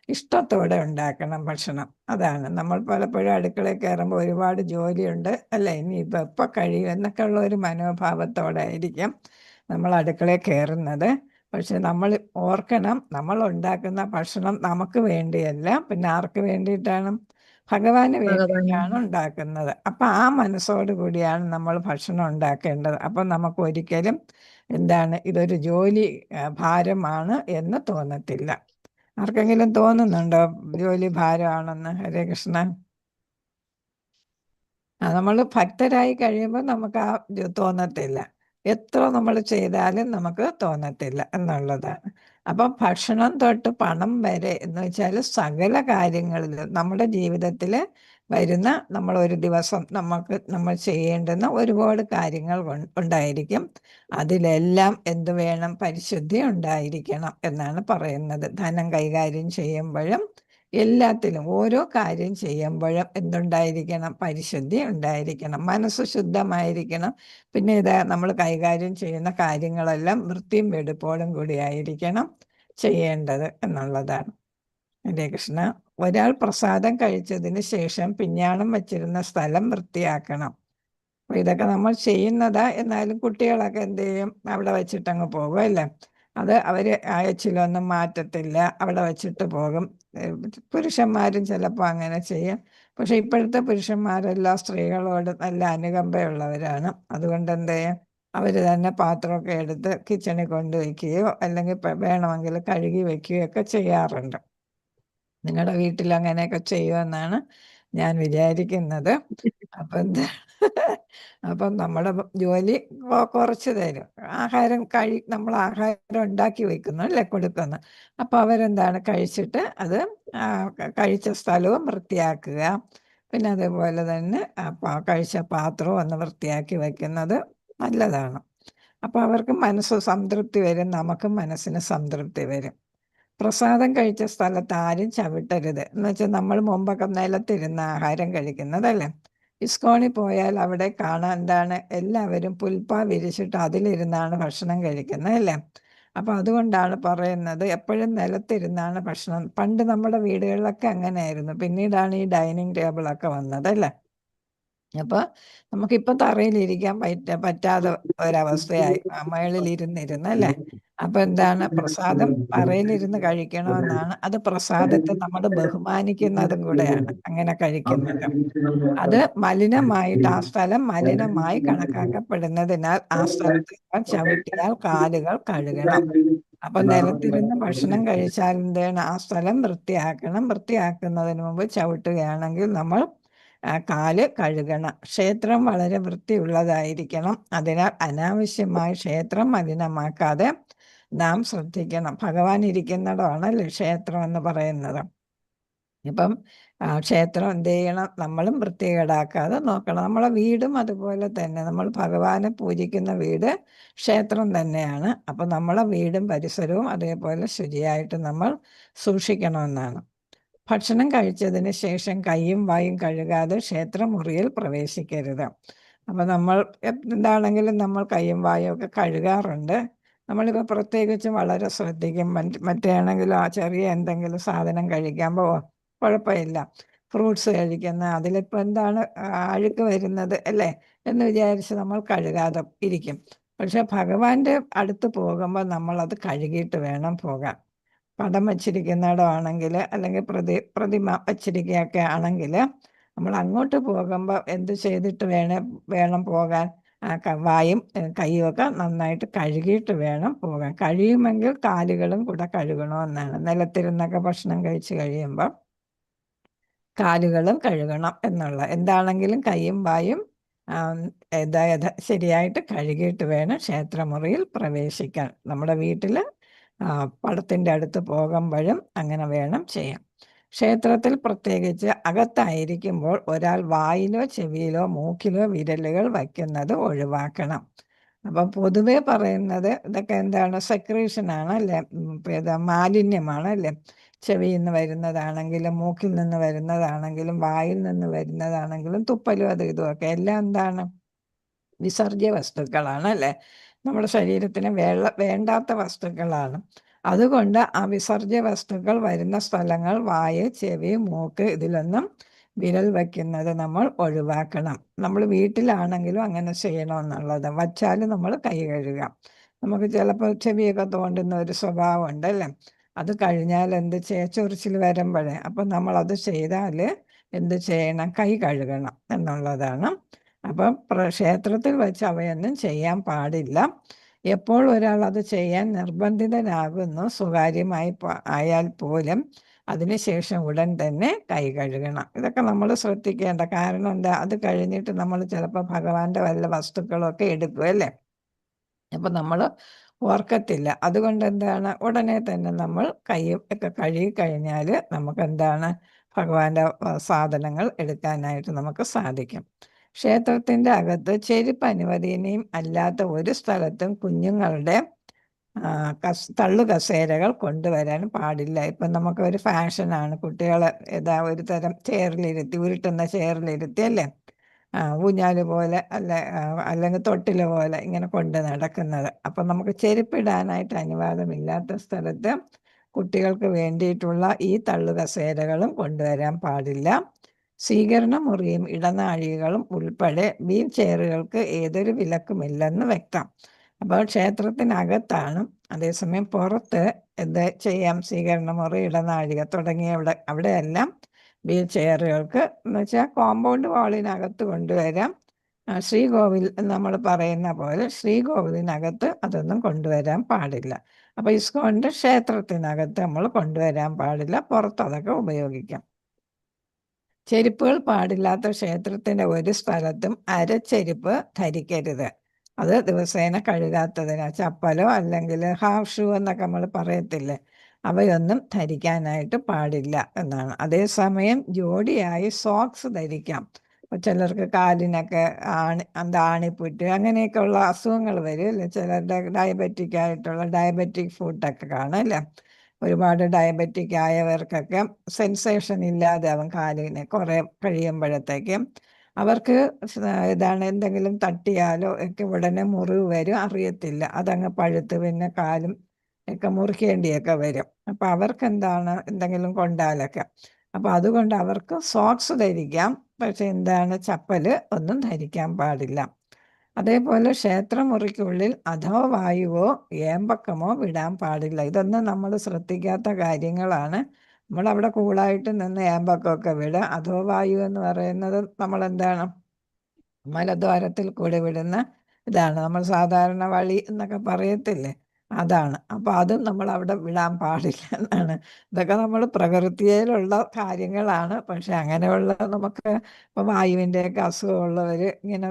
ഇഷ്ടത്തോടെ ഉണ്ടാക്കണം ഭക്ഷണം. അതാണ്. നമ്മൾ പലപ്പോഴും അടുക്കളയിൽ കയറുമ്പോൾ ഒരുപാട് ജോലിയുണ്ട്, അല്ലേ, ഇനി ഇപ്പം കഴിയും എന്നൊക്കെ ഉള്ള ഒരു മനോഭാവത്തോടെ ആയിരിക്കും നമ്മൾ അടുക്കളയിൽ കയറുന്നത്. പക്ഷെ നമ്മൾ ഓർക്കണം, നമ്മൾ ഉണ്ടാക്കുന്ന ഭക്ഷണം നമുക്ക് വേണ്ടിയല്ല, പിന്നെ ആർക്ക് വേണ്ടിയിട്ടാണ്, ഭഗവാന് വേണ്ടിയിട്ടാണ് ഉണ്ടാക്കുന്നത്. അപ്പൊ ആ മനസ്സോടു കൂടിയാണ് നമ്മൾ ഭക്ഷണം ഉണ്ടാക്കേണ്ടത്. അപ്പം നമുക്ക് ഒരിക്കലും എന്താണ്, ഇതൊരു ജോലി ഭാരമാണ് എന്ന് തോന്നത്തില്ല. ആർക്കെങ്കിലും തോന്നുന്നുണ്ടോ ജോലി ഭാരമാണെന്ന്? ഹരേ കൃഷ്ണ. നമ്മൾ ഭക്തരായി കഴിയുമ്പോൾ നമുക്ക് ആ തോന്നത്തില്ല. എത്ര നമ്മൾ ചെയ്താലും നമുക്ക് തോന്നത്തില്ല എന്നുള്ളതാണ്. അപ്പം ഭക്ഷണം തൊട്ട് പണം വരെ എന്ന് വെച്ചാൽ സകല കാര്യങ്ങളിലും നമ്മുടെ ജീവിതത്തിൽ വരുന്ന, നമ്മൾ ഒരു ദിവസം നമ്മൾ ചെയ്യേണ്ടുന്ന ഒരുപാട് കാര്യങ്ങൾ ഉണ്ടായിരിക്കും. അതിലെല്ലാം എന്ത് വേണം, പരിശുദ്ധി ഉണ്ടായിരിക്കണം എന്നാണ് പറയുന്നത്. ധനം കൈകാര്യം ചെയ്യുമ്പോഴും എല്ലാത്തിലും ഓരോ കാര്യം ചെയ്യുമ്പോഴും എന്തുണ്ടായിരിക്കണം, പരിശുദ്ധി ഉണ്ടായിരിക്കണം, മനസ്സ് ശുദ്ധമായിരിക്കണം. പിന്നെ നമ്മൾ കൈകാര്യം ചെയ്യുന്ന കാര്യങ്ങളെല്ലാം വൃത്തിയും വെടുപ്പോടും കൂടി ആയിരിക്കണം ചെയ്യേണ്ടത് എന്നുള്ളതാണ്. ഹരേ കൃഷ്ണ. ഒരാൾ പ്രസാദം കഴിച്ചതിന് ശേഷം പിഞ്ഞാണം വച്ചിരുന്ന സ്ഥലം വൃത്തിയാക്കണം. അപ്പൊ ഇതൊക്കെ നമ്മൾ ചെയ്യുന്നതാ. എന്നാലും കുട്ടികളൊക്കെ എന്ത് ചെയ്യും, അവിടെ വെച്ചിട്ടങ്ങ് പോകും, അല്ലേ. അത് അവര് ആഴ്ചയിലൊന്നും മാറ്റത്തില്ല, അവിടെ വെച്ചിട്ട് പോകും. പുരുഷന്മാരും ചിലപ്പോൾ അങ്ങനെ ചെയ്യും. പക്ഷെ ഇപ്പോഴത്തെ പുരുഷന്മാരെല്ലാം സ്ത്രീകളോട് നല്ല അനുകമ്പയുള്ളവരാണ്. അതുകൊണ്ട് എന്ത് ചെയ്യും, അവര് തന്നെ പാത്രമൊക്കെ എടുത്ത് കിച്ചണിൽ കൊണ്ടുവയ്ക്കുകയോ അല്ലെങ്കിൽ വേണമെങ്കിൽ കഴുകി വയ്ക്കുകയോ ഒക്കെ ചെയ്യാറുണ്ട്. നിങ്ങളുടെ വീട്ടിൽ അങ്ങനെയൊക്കെ ചെയ്യുമെന്നാണ് ഞാൻ വിചാരിക്കുന്നത്. അപ്പൊ എന്താ അപ്പം നമ്മുടെ ജോലി കുറച്ച് തരും. നമ്മൾ ആഹാരം ഉണ്ടാക്കി വെക്കുന്നു അല്ലേ, കൊടുക്കുന്നു. അപ്പോൾ അവരെന്താണ് കഴിച്ചിട്ട് അത് കഴിച്ച സ്ഥലവും വൃത്തിയാക്കുക. പിന്നെ അതേപോലെ തന്നെ കഴിച്ച പാത്രവും ഒന്ന് വൃത്തിയാക്കി വെക്കുന്നത് നല്ലതാണ്. അപ്പോൾ അവർക്ക് മനസ്സ് സംതൃപ്തി വരും, നമുക്കും മനസ്സിന് സംതൃപ്തി വരും. പ്രസാദം കഴിച്ച സ്ഥലത്ത് ആരും ചവിട്ടരുത് എന്ന് വെച്ചാൽ നമ്മൾ മുമ്പൊക്കെ നിലത്തിരുന്ന് ആഹാരം കഴിക്കുന്നതല്ലേ. ഇസ്കോണിൽ പോയാൽ അവിടെ കാണാൻ എന്താണ്, എല്ലാവരും പുൽപ്പാ വിരിച്ചിട്ട് അതിലിരുന്നാണ് ഭക്ഷണം കഴിക്കുന്നത് അല്ലേ. അപ്പം അതുകൊണ്ടാണ് പറയുന്നത് എപ്പോഴും നിലത്തിരുന്നാണ് ഭക്ഷണം. പണ്ട് നമ്മുടെ വീടുകളിലൊക്കെ അങ്ങനെയായിരുന്നു, പിന്നീടാണ് ഈ ഡൈനിങ് ടേബിളൊക്കെ വന്നത് അല്ലേ. അപ്പോൾ നമുക്കിപ്പോൾ തറയിലിരിക്കാൻ പറ്റാതെ ഒരവസ്ഥയായി, മേളിലിരുന്നിരുന്ന് അല്ലേ. അപ്പോൾ എന്താണ്, പ്രസാദം തറയിലിരുന്ന് കഴിക്കണമെന്നാണ്. അത് പ്രസാദത്തെ നമ്മൾ ബഹുമാനിക്കുന്നതും കൂടെയാണ് അങ്ങനെ കഴിക്കുന്നത്. അത് മലിനമായിട്ട് ആ സ്ഥലം മലിനമായി കണക്കാക്കപ്പെടുന്നതിനാൽ ആ സ്ഥലത്ത് ചവിട്ടിയാൽ കാലുകൾ കഴുകണം. അപ്പം നിലത്തിരുന്ന് ഭക്ഷണം കഴിച്ചാൽ എന്താണ്, ആ സ്ഥലം വൃത്തിയാക്കണം. വൃത്തിയാക്കുന്നതിന് മുമ്പ് ചവിട്ടുകയാണെങ്കിൽ നമ്മൾ കാല് കഴുകണം. ക്ഷേത്രം വളരെ വൃത്തിയുള്ളതായിരിക്കണം. അതിനാൽ അനാവശ്യമായി ക്ഷേത്രം മലിനമാക്കാതെ നാം ശ്രദ്ധിക്കണം. ഭഗവാൻ ഇരിക്കുന്നിടമാണല്ലേ ക്ഷേത്രം എന്ന് പറയുന്നത്. ഇപ്പം ക്ഷേത്രം എന്ത് ചെയ്യണം, നമ്മളും വൃത്തികേടാക്കാതെ നോക്കണം. നമ്മളെ വീടും അതുപോലെ തന്നെ. നമ്മൾ ഭഗവാനെ പൂജിക്കുന്ന വീട് ക്ഷേത്രം തന്നെയാണ്. അപ്പം നമ്മളെ വീടും പരിസരവും അതേപോലെ ശുചിയായിട്ട് നമ്മൾ സൂക്ഷിക്കണമെന്നാണ്. ഭക്ഷണം കഴിച്ചതിന് ശേഷം കൈയും വായും കഴുകാതെ ക്ഷേത്രമുറിയിൽ പ്രവേശിക്കരുത്. അപ്പം നമ്മൾ എന്താണെങ്കിലും നമ്മൾ കൈയും വായും ഒക്കെ കഴുകാറുണ്ട്. നമ്മളിപ്പോൾ പ്രത്യേകിച്ചും വളരെ ശ്രദ്ധിക്കും. മറ്റേ ആണെങ്കിലും ആ ചെറിയ എന്തെങ്കിലും സാധനം കഴിക്കുമ്പോൾ കുഴപ്പമില്ല, ഫ്രൂട്ട്സ് കഴിക്കുന്ന അതിലിപ്പോൾ എന്താണ് അഴുക്ക് വരുന്നത് അല്ലേ എന്ന് വിചാരിച്ച് നമ്മൾ കഴുകാതെ ഇരിക്കും. പക്ഷെ ഭഗവാന്റെ അടുത്ത് പോകുമ്പോൾ നമ്മളത് കഴുകിയിട്ട് വേണം പോകാൻ. പടം വച്ചിരിക്കുന്നിടമാണെങ്കിൽ അല്ലെങ്കിൽ പ്രതിമ വച്ചിരിക്കുകയൊക്കെ ആണെങ്കിൽ നമ്മൾ അങ്ങോട്ട് പോകുമ്പോൾ എന്ത് ചെയ്തിട്ട് വേണം പോകാൻ, വായും കൈയുമൊക്കെ നന്നായിട്ട് കഴുകിയിട്ട് വേണം പോകാൻ. കഴിയുമെങ്കിൽ കാലുകളും കൂടെ കഴുകണമെന്നാണ്. നിലത്തിരുന്നൊക്കെ ഭക്ഷണം കഴിച്ച് കഴിയുമ്പോൾ കാലുകളും കഴുകണം എന്നുള്ള. എന്താണെങ്കിലും കൈയും വായും ശരിയായിട്ട് കഴുകിയിട്ട് വേണം ക്ഷേത്രമുറിയിൽ പ്രവേശിക്കാൻ. നമ്മുടെ വീട്ടിൽ പടത്തിൻ്റെ അടുത്ത് പോകുമ്പോഴും അങ്ങനെ വേണം ചെയ്യാൻ. ക്ഷേത്രത്തിൽ പ്രത്യേകിച്ച് അകത്തായിരിക്കുമ്പോൾ ഒരാൾ വായിലോ ചെവിയിലോ മൂക്കിലോ വിരലുകൾ വയ്ക്കുന്നത് ഒഴിവാക്കണം. അപ്പം പൊതുവെ പറയുന്നത് ഇതൊക്കെ എന്താണ്, സെക്രീഷനാണ് അല്ലേ, മാലിന്യമാണ് അല്ലേ. ചെവിയിൽ നിന്ന് വരുന്നതാണെങ്കിലും മൂക്കിൽ നിന്ന് വരുന്നതാണെങ്കിലും വായിൽ നിന്ന് വരുന്നതാണെങ്കിലും തുപ്പലും അത് ഇതുമൊക്കെ എല്ലാം എന്താണ്, വിസർജ്യ വസ്തുക്കളാണ് അല്ലേ. നമ്മുടെ ശരീരത്തിന് വേണ്ടാത്ത വസ്തുക്കളാണ്. അതുകൊണ്ട് ആ വിസർജ്യ വസ്തുക്കൾ വരുന്ന സ്ഥലങ്ങൾ വായ്, ചെവി, മൂക്ക് ഇതിലൊന്നും വിരൽ വയ്ക്കുന്നത് നമ്മൾ ഒഴിവാക്കണം. നമ്മൾ വീട്ടിലാണെങ്കിലും അങ്ങനെ ചെയ്യണമെന്നുള്ളത്. വച്ചാൽ നമ്മൾ കൈ കഴുകുക. നമുക്ക് ചിലപ്പോൾ ചെവിയൊക്കെ തോണ്ടുന്ന ഒരു സ്വഭാവം ഉണ്ടല്ലേ. അത് കഴിഞ്ഞാൽ ചൊറിച്ചിൽ വരുമ്പോഴേ അപ്പം നമ്മളത് ചെയ്താൽ എന്ത് ചെയ്യണം, കൈ കഴുകണം എന്നുള്ളതാണ്. അപ്പം ക്ഷേത്രത്തിൽ വെച്ച് അവയൊന്നും ചെയ്യാൻ പാടില്ല. എപ്പോൾ ഒരാൾ അത് ചെയ്യാൻ നിർബന്ധിതനാകുന്നു, സ്വകാര്യമായി ആയാൽ പോലും അതിനുശേഷം ഉടൻ തന്നെ കൈ കഴുകണം. ഇതൊക്കെ നമ്മൾ ശ്രദ്ധിക്കേണ്ട. കാരണം എന്താ, അത് കഴിഞ്ഞിട്ട് നമ്മൾ ചിലപ്പോൾ ഭഗവാന്റെ വല്ല വസ്തുക്കളൊക്കെ എടുക്കും അല്ലേ. അപ്പം നമ്മൾ ഓർക്കത്തില്ല. അതുകൊണ്ട് എന്താണ്, ഉടനെ തന്നെ നമ്മൾ കൈയും ഒക്കെ കഴുകി കഴിഞ്ഞാൽ നമുക്ക് എന്താണ്, ഭഗവാന്റെ സാധനങ്ങൾ എടുക്കാനായിട്ട് നമുക്ക് സാധിക്കും. ക്ഷേത്രത്തിൻ്റെ അകത്ത് ചെരുപ്പ് അനുവദനീയം അല്ലാത്ത ഒരു സ്ഥലത്തും കുഞ്ഞുങ്ങളുടെ തള്ളു കസേരകൾ കൊണ്ടുവരാൻ പാടില്ല. ഇപ്പം നമുക്ക് ഒരു ഫാഷനാണ് കുട്ടികളെ ഒരു തരം ചെയറിലിരുത്തി, ഉരുട്ടുന്ന ചെയറിലിരുത്തി അല്ലേ, ഊഞ്ഞാല് പോലെ അല്ലെങ്കിൽ തൊട്ടിൽ പോലെ ഇങ്ങനെ കൊണ്ട് നടക്കുന്നത്. അപ്പം നമുക്ക് ചെരുപ്പിടാനായിട്ട് അനുവാദമില്ലാത്ത സ്ഥലത്ത് കുട്ടികൾക്ക് വേണ്ടിയിട്ടുള്ള ഈ തള്ളു കസേരകളും കൊണ്ടുവരാൻ പാടില്ല. സ്വീകരണ മുറിയും ഇടനാഴികളും ഉൾപ്പെടെ വീൽ ചെയറുകൾക്ക് ഏതൊരു വിലക്കുമില്ലെന്ന് വ്യക്തം. അപ്പോൾ ക്ഷേത്രത്തിനകത്താണ്. അതേസമയം പുറത്ത് എന്ത് ചെയ്യാം, സ്വീകരണ മുറി, ഇടനാഴിക തുടങ്ങിയ അവിടെയെല്ലാം വീൽ ചെയറുകൾക്ക് എന്ന് വെച്ചാൽ കോമ്പൗണ്ട് വാളിനകത്ത് കൊണ്ടുവരാം. ശ്രീകോവിൽ നമ്മൾ പറയുന്ന പോലെ ശ്രീകോവിലിനകത്ത് അതൊന്നും കൊണ്ടുവരാൻ പാടില്ല. അപ്പോൾ ഇസ്കോണിൻ്റെ ക്ഷേത്രത്തിനകത്ത് നമ്മൾ കൊണ്ടുവരാൻ പാടില്ല, പുറത്ത് അതൊക്കെ ഉപയോഗിക്കാം. ചെരുപ്പുകൾ പാടില്ലാത്ത ക്ഷേത്രത്തിന്റെ ഒരു സ്ഥലത്തും അരച്ചെരുപ്പ് ധരിക്കരുത്. അത് ദിവസേന കഴുകാത്തതിന് ചപ്പലോ അല്ലെങ്കിൽ ഹാഫ് ഷൂ എന്നൊക്കെ നമ്മൾ പറയത്തില്ലേ, അവയൊന്നും ധരിക്കാനായിട്ട് പാടില്ല എന്നാണ്. അതേസമയം ജോഡിയായി സോക്സ് ധരിക്കാം. ഇപ്പൊ ചിലർക്ക് കാലിനൊക്കെ ആണിപ്പുറ്റ് അങ്ങനെയൊക്കെ ഉള്ള അസുഖങ്ങൾ വരും അല്ലേ, ചിലരുടെ ഡയബറ്റിക് ഫുഡൊക്കെ കാണും അല്ലേ. ഒരുപാട് ഡയബറ്റിക് ആയവർക്കൊക്കെ സെൻസേഷൻ ഇല്ലാതെ ആവും കാലിന് കുറെ കഴിയുമ്പോഴത്തേക്കും. അവർക്ക് ഇതാണ് എന്തെങ്കിലും തട്ടിയാലോ ഒക്കെ ഉടനെ മുറിവ് വരും, അറിയത്തില്ല, അതങ്ങ് പഴുത്ത് പിന്നെ കാലും ഒക്കെ മുറിക്കേണ്ടിയൊക്കെ വരും. അപ്പൊ അവർക്ക് എന്താണ് എന്തെങ്കിലും കൊണ്ടാലൊക്കെ, അപ്പൊ അതുകൊണ്ട് അവർക്ക് സോക്സ് ധരിക്കാം, പക്ഷെ എന്താണ് ചപ്പല് ഒന്നും ധരിക്കാൻ പാടില്ല. അതേപോലെ ക്ഷേത്രമുറിക്കുള്ളിൽ അധോ വായുവോ ഏമ്പക്കമോ വിടാൻ പാടില്ല. ഇതൊന്നും നമ്മൾ ശ്രദ്ധിക്കാത്ത കാര്യങ്ങളാണ്. നമ്മളവിടെ കൂളായിട്ട് നിന്ന് ഏമ്പക്കമൊക്കെ വിടുക. അധോ വായു എന്ന് പറയുന്നത് നമ്മൾ എന്താണ് മലദ്വാരത്തിൽ കൂടി വിടുന്ന ഇതാണ്, നമ്മൾ സാധാരണ വഴി എന്നൊക്കെ പറയത്തില്ലേ, അതാണ്. അപ്പൊ അതും നമ്മൾ അവിടെ വിടാൻ പാടില്ല എന്നാണ്. ഇതൊക്കെ നമ്മൾ പ്രകൃതിയിലുള്ള കാര്യങ്ങളാണ്. പക്ഷെ അങ്ങനെയുള്ള നമുക്ക് ഇപ്പൊ വായുവിൻ്റെയൊക്കെ അസുഖമുള്ളവർ ഇങ്ങനെ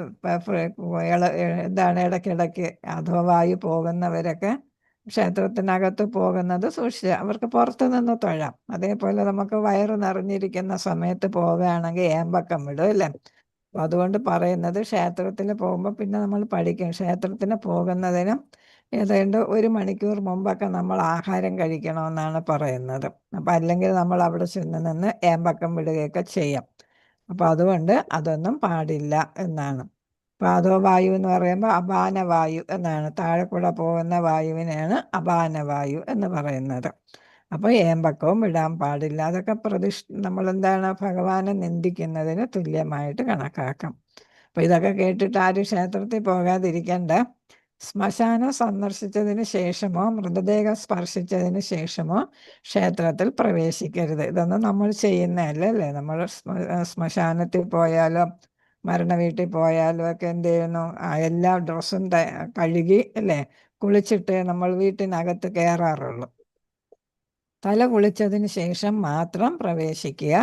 എന്താണ് ഇടയ്ക്കിടയ്ക്ക് അഥവാ വായു പോകുന്നവരൊക്കെ ക്ഷേത്രത്തിനകത്ത് പോകുന്നത് സൂക്ഷിച്ച് അവർക്ക് പുറത്തു നിന്ന് തൊഴാം. അതേപോലെ നമുക്ക് വയറ് നിറഞ്ഞിരിക്കുന്ന സമയത്ത് പോവുകയാണെങ്കിൽ ഏമ്പക്കം വിടും അല്ലേ. അപ്പൊ അതുകൊണ്ട് പറയുന്നത് ക്ഷേത്രത്തിൽ പോകുമ്പോൾ പിന്നെ നമ്മൾ പഠിക്കും, ക്ഷേത്രത്തിന് പോകുന്നതിന് ഏതാണ്ട് 1 മണിക്കൂർ മുമ്പൊക്കെ നമ്മൾ ആഹാരം കഴിക്കണമെന്നാണ് പറയുന്നത്. അപ്പം അല്ലെങ്കിൽ നമ്മൾ അവിടെ ചെന്ന് നിന്ന് ഏമ്പക്കം വിടുകയൊക്കെ ചെയ്യാം. അപ്പം അതുകൊണ്ട് അതൊന്നും പാടില്ല എന്നാണ്. അപ്പം അധോ വായു എന്ന് പറയുമ്പോൾ അപാനവായു എന്നാണ്, താഴെ കൂടെ പോകുന്ന വായുവിനെയാണ് അപാനവായു എന്ന് പറയുന്നത്. അപ്പോൾ ഏമ്പക്കവും വിടാൻ പാടില്ല. അതൊക്കെ നമ്മളെന്താണ് ഭഗവാനെ നിന്ദിക്കുന്നതിന് തുല്യമായിട്ട് കണക്കാക്കാം. അപ്പം ഇതൊക്കെ കേട്ടിട്ട് ആരും ക്ഷേത്രത്തിൽ പോകാതിരിക്കണ്ട. ശ്മശാനം സന്ദർശിച്ചതിന് ശേഷമോ മൃതദേഹം സ്പർശിച്ചതിന് ശേഷമോ ക്ഷേത്രത്തിൽ പ്രവേശിക്കരുത്. ഇതൊന്നും നമ്മൾ ചെയ്യുന്നതല്ലേ. നമ്മൾ ശ്മശാനത്തിൽ പോയാലോ മരണ വീട്ടിൽ പോയാലോ ഒക്കെ എന്ത് ചെയ്യുന്നു, എല്ലാ ഡ്രസ്സും കഴുകി അല്ലേ കുളിച്ചിട്ട് നമ്മൾ വീട്ടിനകത്ത് കയറാറുള്ളൂ. തല കുളിച്ചതിന് ശേഷം മാത്രം പ്രവേശിക്കുക.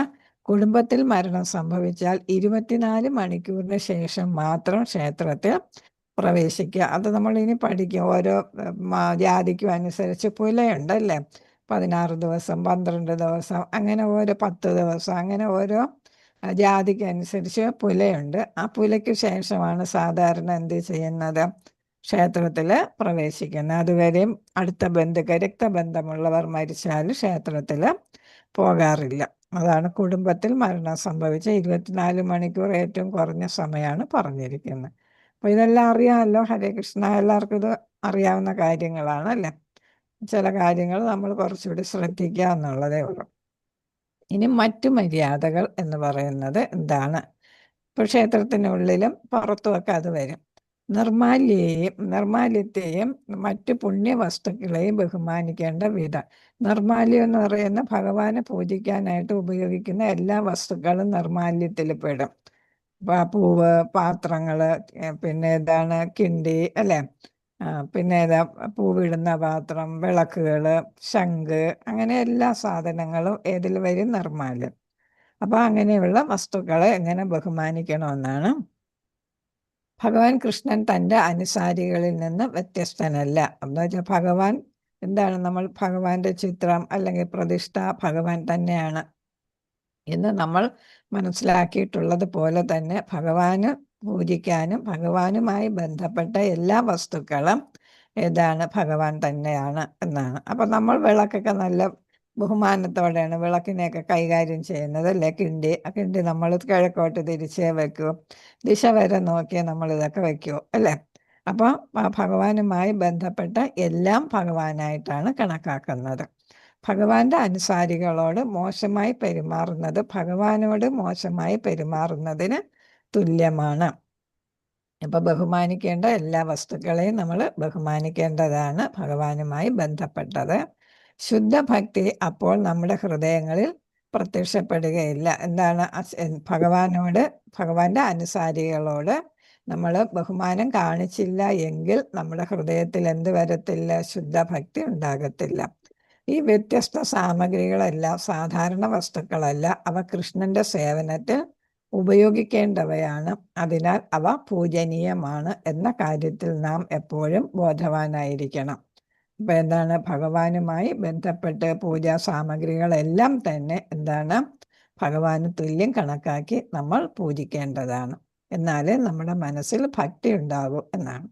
കുടുംബത്തിൽ മരണം സംഭവിച്ചാൽ 24 മണിക്കൂറിന് ശേഷം മാത്രം ക്ഷേത്രത്തിൽ പ്രവേശിക്കുക. അത് നമ്മൾ ഇനി പഠിക്കും. ഓരോ ജാതിക്കും അനുസരിച്ച് പുലയുണ്ടല്ലേ, 16 ദിവസം 12 ദിവസം അങ്ങനെ ഓരോ 10 ദിവസം അങ്ങനെ ഓരോ ജാതിക്ക് അനുസരിച്ച് പുലയുണ്ട്. ആ പുലയ്ക്ക് ശേഷമാണ് സാധാരണ എന്ത് ചെയ്യുന്നത്, ക്ഷേത്രത്തിൽ പ്രവേശിക്കുന്നത്. അതുവരെയും അടുത്ത രക്തബന്ധമുള്ളവർ മരിച്ചാൽ ക്ഷേത്രത്തിൽ പോകാറില്ല. അതാണ് കുടുംബത്തിൽ മരണം സംഭവിച്ച 24 മണിക്കൂർ ഏറ്റവും കുറഞ്ഞ സമയമാണ് പറഞ്ഞിരിക്കുന്നത്. അപ്പോൾ ഇതെല്ലാം അറിയാമല്ലോ. ഹരേ കൃഷ്ണ, എല്ലാവർക്കും ഇത് അറിയാവുന്ന കാര്യങ്ങളാണ് അല്ലേ. ചില കാര്യങ്ങൾ നമ്മൾ കുറച്ചുകൂടി ശ്രദ്ധിക്കുക എന്നുള്ളതേ ഉള്ളൂ. ഇനി മറ്റു മര്യാദകൾ എന്ന് പറയുന്നത് എന്താണ്? ഇപ്പോൾ ക്ഷേത്രത്തിനുള്ളിലും പുറത്തുമൊക്കെ അത് വരും. നിർമാല്യത്തെയും മറ്റു പുണ്യവസ്തുക്കളെയും ബഹുമാനിക്കേണ്ട വിധം. നിർമാല്യം എന്ന് പറയുന്ന ഭഗവാനെ പൂജിക്കാനായിട്ട് ഉപയോഗിക്കുന്ന എല്ലാ വസ്തുക്കളും നിർമാല്യത്തിൽ പെടും. പൂവ്, പാത്രങ്ങള്, പിന്നെ ഇതാണ് കിണ്ടി അല്ലേ, പിന്നെ ഏതാ പൂവിടുന്ന പാത്രം, വിളക്കുകള്, ശംഖ്, അങ്ങനെ എല്ലാ സാധനങ്ങളും ഏതിൽ വരും, നിർമാല്യം. അപ്പൊ അങ്ങനെയുള്ള വസ്തുക്കളെ എങ്ങനെ ബഹുമാനിക്കണമെന്നാണ്. ഭഗവാൻ കൃഷ്ണൻ തൻ്റെ അനുസാരികളിൽ നിന്ന് വ്യത്യസ്തനല്ല. എന്താ വെച്ചാൽ ഭഗവാൻ എന്താണ്, നമ്മൾ ഭഗവാന്റെ ചിത്രം അല്ലെങ്കിൽ പ്രതിഷ്ഠ ഭഗവാൻ തന്നെയാണ് എന്ന് നമ്മൾ മനസ്സിലാക്കിയിട്ടുള്ളത് പോലെ തന്നെ ഭഗവാന് പൂജിക്കാനും ഭഗവാനുമായി ബന്ധപ്പെട്ട എല്ലാ വസ്തുക്കളും ഏതാണ്, ഭഗവാൻ തന്നെയാണ് എന്നാണ്. അപ്പം നമ്മൾ വിളക്കൊക്കെ നല്ല ബഹുമാനത്തോടെയാണ് വിളക്കിനെയൊക്കെ കൈകാര്യം ചെയ്യുന്നത് അല്ലേ. കിണ്ടി നമ്മൾ കിഴക്കോട്ട് തിരിച്ചേ വെക്കൂ, ദിശ വരെ നോക്കിയേ നമ്മൾ ഇതൊക്കെ വെക്കൂ അല്ലേ. അപ്പോൾ ഭഗവാനുമായി ബന്ധപ്പെട്ട എല്ലാം ഭഗവാനായിട്ടാണ് കണക്കാക്കുന്നത്. ഭഗവാന്റെ അനുസാരികളോട് മോശമായി പെരുമാറുന്നത് ഭഗവാനോട് മോശമായി പെരുമാറുന്നതിന് തുല്യമാണ്. ഇപ്പൊ ബഹുമാനിക്കേണ്ട എല്ലാ വസ്തുക്കളെയും നമ്മൾ ബഹുമാനിക്കേണ്ടതാണ് ഭഗവാനുമായി ബന്ധപ്പെട്ടത്. ശുദ്ധഭക്തി അപ്പോൾ നമ്മുടെ ഹൃദയങ്ങളിൽ പ്രത്യക്ഷപ്പെടുകയില്ല. എന്താണ്, ഭഗവാനോട് ഭഗവാന്റെ അനുസാരികളോട് നമ്മൾ ബഹുമാനം കാണിച്ചില്ല എങ്കിൽ നമ്മുടെ ഹൃദയത്തിൽ എന്ത് വരത്തില്ല, ശുദ്ധഭക്തി ഉണ്ടാകത്തില്ല. ഈ വ്യത്യസ്ത സാമഗ്രികളെല്ലാം സാധാരണ വസ്തുക്കളല്ല. അവ കൃഷ്ണന്റെ സേവനത്തിൽ ഉപയോഗിക്കേണ്ടവയാണ്. അതിനാൽ അവ പൂജനീയമാണ് എന്ന കാര്യത്തിൽ നാം എപ്പോഴും ബോധവാനായിരിക്കണം. അപ്പൊ എന്താണ്, ഭഗവാനുമായി ബന്ധപ്പെട്ട് പൂജാ സാമഗ്രികളെല്ലാം തന്നെ എന്താണ്, ഭഗവാന് തുല്യം കണക്കാക്കി നമ്മൾ പൂജിക്കേണ്ടതാണ്. എന്നാലേ നമ്മുടെ മനസ്സിൽ ഭക്തി ഉണ്ടാകൂ എന്നാണ്.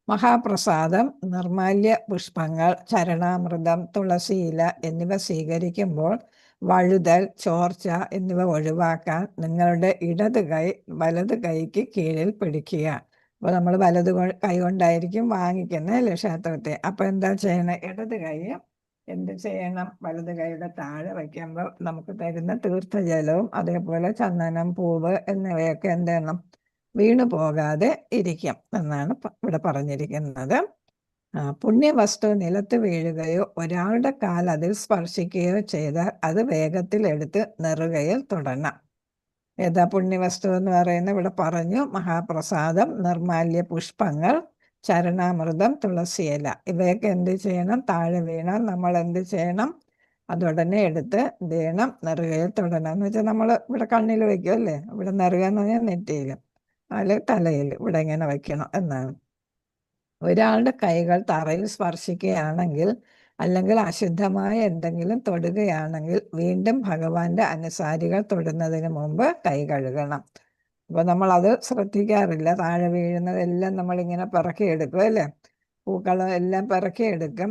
മഹാപ്രസാദം, നിർമാല്യ പുഷ്പങ്ങൾ, ചരണാമൃതം, തുളസിയില എന്നിവ സ്വീകരിക്കുമ്പോൾ വഴുതൽ, ചോർച്ച എന്നിവ ഒഴിവാക്കാൻ നിങ്ങളുടെ ഇടത് കൈ വലത് കൈക്ക് കീഴിൽ പിടിക്കുക. അപ്പോൾ നമ്മൾ വലത് കൈ കൊണ്ടായിരിക്കും വാങ്ങിക്കുന്നത് അല്ലേ ക്ഷേത്രത്തെ. അപ്പോൾ എന്താ ചെയ്യണം, ഇടത് കൈ എന്ത് ചെയ്യണം, വലത് കൈയുടെ താഴെ വയ്ക്കുമ്പോൾ നമുക്ക് തരുന്ന തീർത്ഥജലവും അതേപോലെ ചന്ദനം, പൂവ് എന്നിവയൊക്കെ എന്ത് ചെയ്യണം, വീണു പോകാതെ ഇരിക്കും എന്നാണ് ഇവിടെ പറഞ്ഞിരിക്കുന്നത്. പുണ്യവസ്തു നിലത്ത് വീഴുകയോ ഒരാളുടെ കാൽ അതിൽ സ്പർശിക്കുകയോ ചെയ്താൽ അത് വേഗത്തിൽ എടുത്ത് നെറുകയിൽ തൊടണം. ഏതാ പുണ്യവസ്തു എന്ന് പറയുന്നത്? ഇവിടെ പറഞ്ഞു, മഹാപ്രസാദം, നിർമാല്യ പുഷ്പങ്ങൾ, ചരണാമൃതം, തുളസിയില, ഇവയൊക്കെ എന്ത് ചെയ്യണം, താഴെ വീണാൽ നമ്മൾ എന്ത് ചെയ്യണം, അതുടനെ എടുത്ത് എന്ത് ചെയ്യണം, നെറുകയിൽ തൊടണം. എന്ന് വെച്ചാൽ നമ്മൾ ഇവിടെ കണ്ണിൽ വയ്ക്കും അല്ലേ, ഇവിടെ നെറുക എന്ന് പറഞ്ഞാൽ നെറ്റിയിൽ, അതിൽ തലയിൽ ഇവിടെ ഇങ്ങനെ വയ്ക്കണം എന്നാണ്. ഒരാളുടെ കൈകൾ തറയിൽ സ്പർശിക്കുകയാണെങ്കിൽ അല്ലെങ്കിൽ അശുദ്ധമായ എന്തെങ്കിലും തൊടുകയാണെങ്കിൽ വീണ്ടും ഭഗവാന്റെ അനുസാരികൾ തൊടുന്നതിന് മുമ്പ് കൈ കഴുകണം. അപ്പൊ നമ്മൾ അത് ശ്രദ്ധിക്കാറില്ല. താഴെ വീഴുന്നതെല്ലാം നമ്മളിങ്ങനെ പിറക്കിയെടുക്കും അല്ലേ, പൂക്കളും എല്ലാം പിറക്കിയെടുക്കും.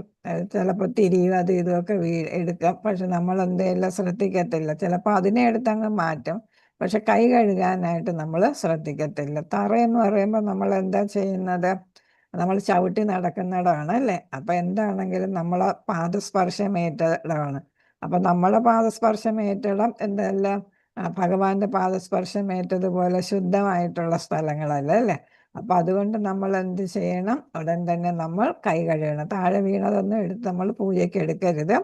ചിലപ്പോൾ തിരിയും അത് ഇതുമൊക്കെ എടുക്കും. പക്ഷെ നമ്മൾ എന്തെല്ലാം ശ്രദ്ധിക്കത്തില്ല. ചിലപ്പോൾ അതിനെ എടുത്തങ്ങ് മാറ്റും. പക്ഷെ കൈ കഴുകാനായിട്ട് നമ്മൾ ശ്രദ്ധിക്കത്തില്ല. തറയെന്ന് പറയുമ്പോൾ നമ്മൾ എന്താ ചെയ്യുന്നത്, നമ്മൾ ചവിട്ടി നടക്കുന്നിടമാണ് അല്ലേ. അപ്പൊ എന്താണെങ്കിലും നമ്മളെ പാദസ്പർശമേറ്റിടമാണ്. അപ്പൊ നമ്മളെ പാദസ്പർശമേറ്റിടം എന്തെല്ലാം ഭഗവാന്റെ പാദസ്പർശമേറ്റതുപോലെ ശുദ്ധമായിട്ടുള്ള സ്ഥലങ്ങളല്ല അല്ലേ. അപ്പൊ അതുകൊണ്ട് നമ്മൾ എന്ത് ചെയ്യണം, ഉടൻ തന്നെ നമ്മൾ കൈ കഴുകണം. താഴെ വീണതൊന്നും എടുത്ത് നമ്മൾ പൂജയ്ക്ക് എടുക്കരുത്.